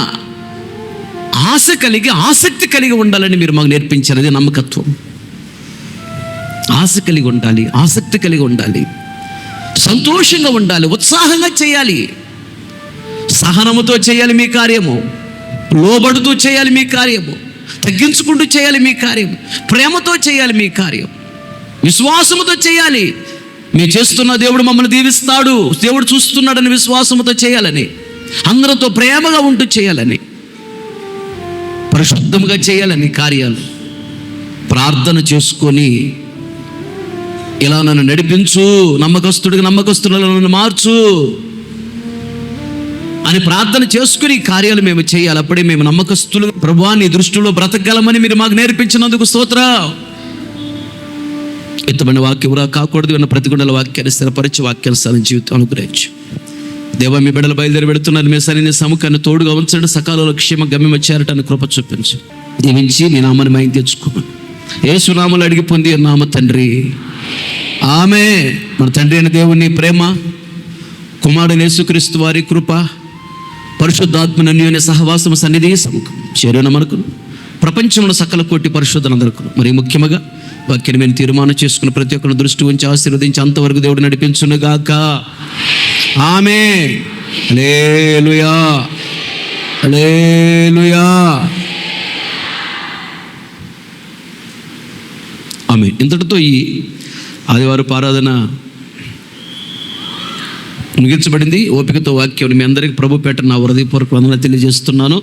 ఆసక్తి కలిగి ఉండాలని మీరు మాకు నేర్పించారు. అది నమ్మకత్వం. ఆశ కలిగి ఉండాలి, ఆసక్తి కలిగి ఉండాలి, సంతోషంగా ఉండాలి, ఉత్సాహంగా చేయాలి, సహనముతో చేయాలి మీ కార్యము, లోబడుతూ చేయాలి మీ కార్యము, తగ్గించుకుంటూ చేయాలి మీ కార్యం, ప్రేమతో చేయాలి మీ కార్యం, విశ్వాసముతో చేయాలి. మీరు చేస్తున్న దేవుడు మమ్మల్ని దీవిస్తాడు, దేవుడు చూస్తున్నాడని విశ్వాసముతో చేయాలని, అందరితో ప్రేమగా ఉంటూ చేయాలని, పరిశుద్ధంగా చేయాలని కార్యాలు ప్రార్థన చేసుకొని, ఇలా నన్ను నడిపించు, నమ్మకస్తులను నన్ను మార్చు అని ప్రార్థన చేసుకుని కార్యాలు మేము చేయాలి. అప్పుడే మేము నమ్మకస్తులు ప్రభువా నీ దృష్టిలో బ్రతకగలమని మీరు మాకు నేర్పించినందుకు స్తోత్రం. ఎత్తమైన వాక్యం కాకూడదు అన్న ప్రతిగుండల వాక్యాన్ని స్థిరపరిచి వాక్యానుసారం జీవితం అనుగ్రహించు. దేవా, మీ బిడ్డలు బయలుదేరి పెడుతున్నారు, మీ సరైన సముఖాన్ని తోడుగా ఉంచండి, సకాలంలో క్షేమ గమ్యం చేరటానికి కృప చూపించు. దీవించి మీ నామాన్ని మైంది తెచ్చుకోమని యేసు నామములో అడిగి పొంది నామ తండ్రి, ఆమె. మన తండ్రి అయిన దేవుని ప్రేమ, కుమారుడైన యేసుక్రీస్తు వారి కృప, పరిశుద్ధాత్మ అన్యోన్య సహవాసము, సన్నిధి, సముఖం చేరిన మనకు ప్రపంచంలో సకల కోటి పరిశుద్ధులందరకు, మరి ముఖ్యంగా వాక్యాన్ని మేము తీర్మానం చేసుకున్న ప్రతి ఒక్కరిని దృష్టి ఉంచి ఆశీర్వదించి అంతవరకు దేవుడు నడిపించునుగాక. ఆమేన్. హల్లెలూయా, హల్లెలూయా, ఆమేన్. ఇంతటితో ఈ ఆదివారపు ఆరాధన ముగించబడింది. ఓపికతో వాక్యం మీ అందరికీ ప్రభు పేట నా హృదయపూర్వక వందనాలు తెలియజేస్తున్నాను.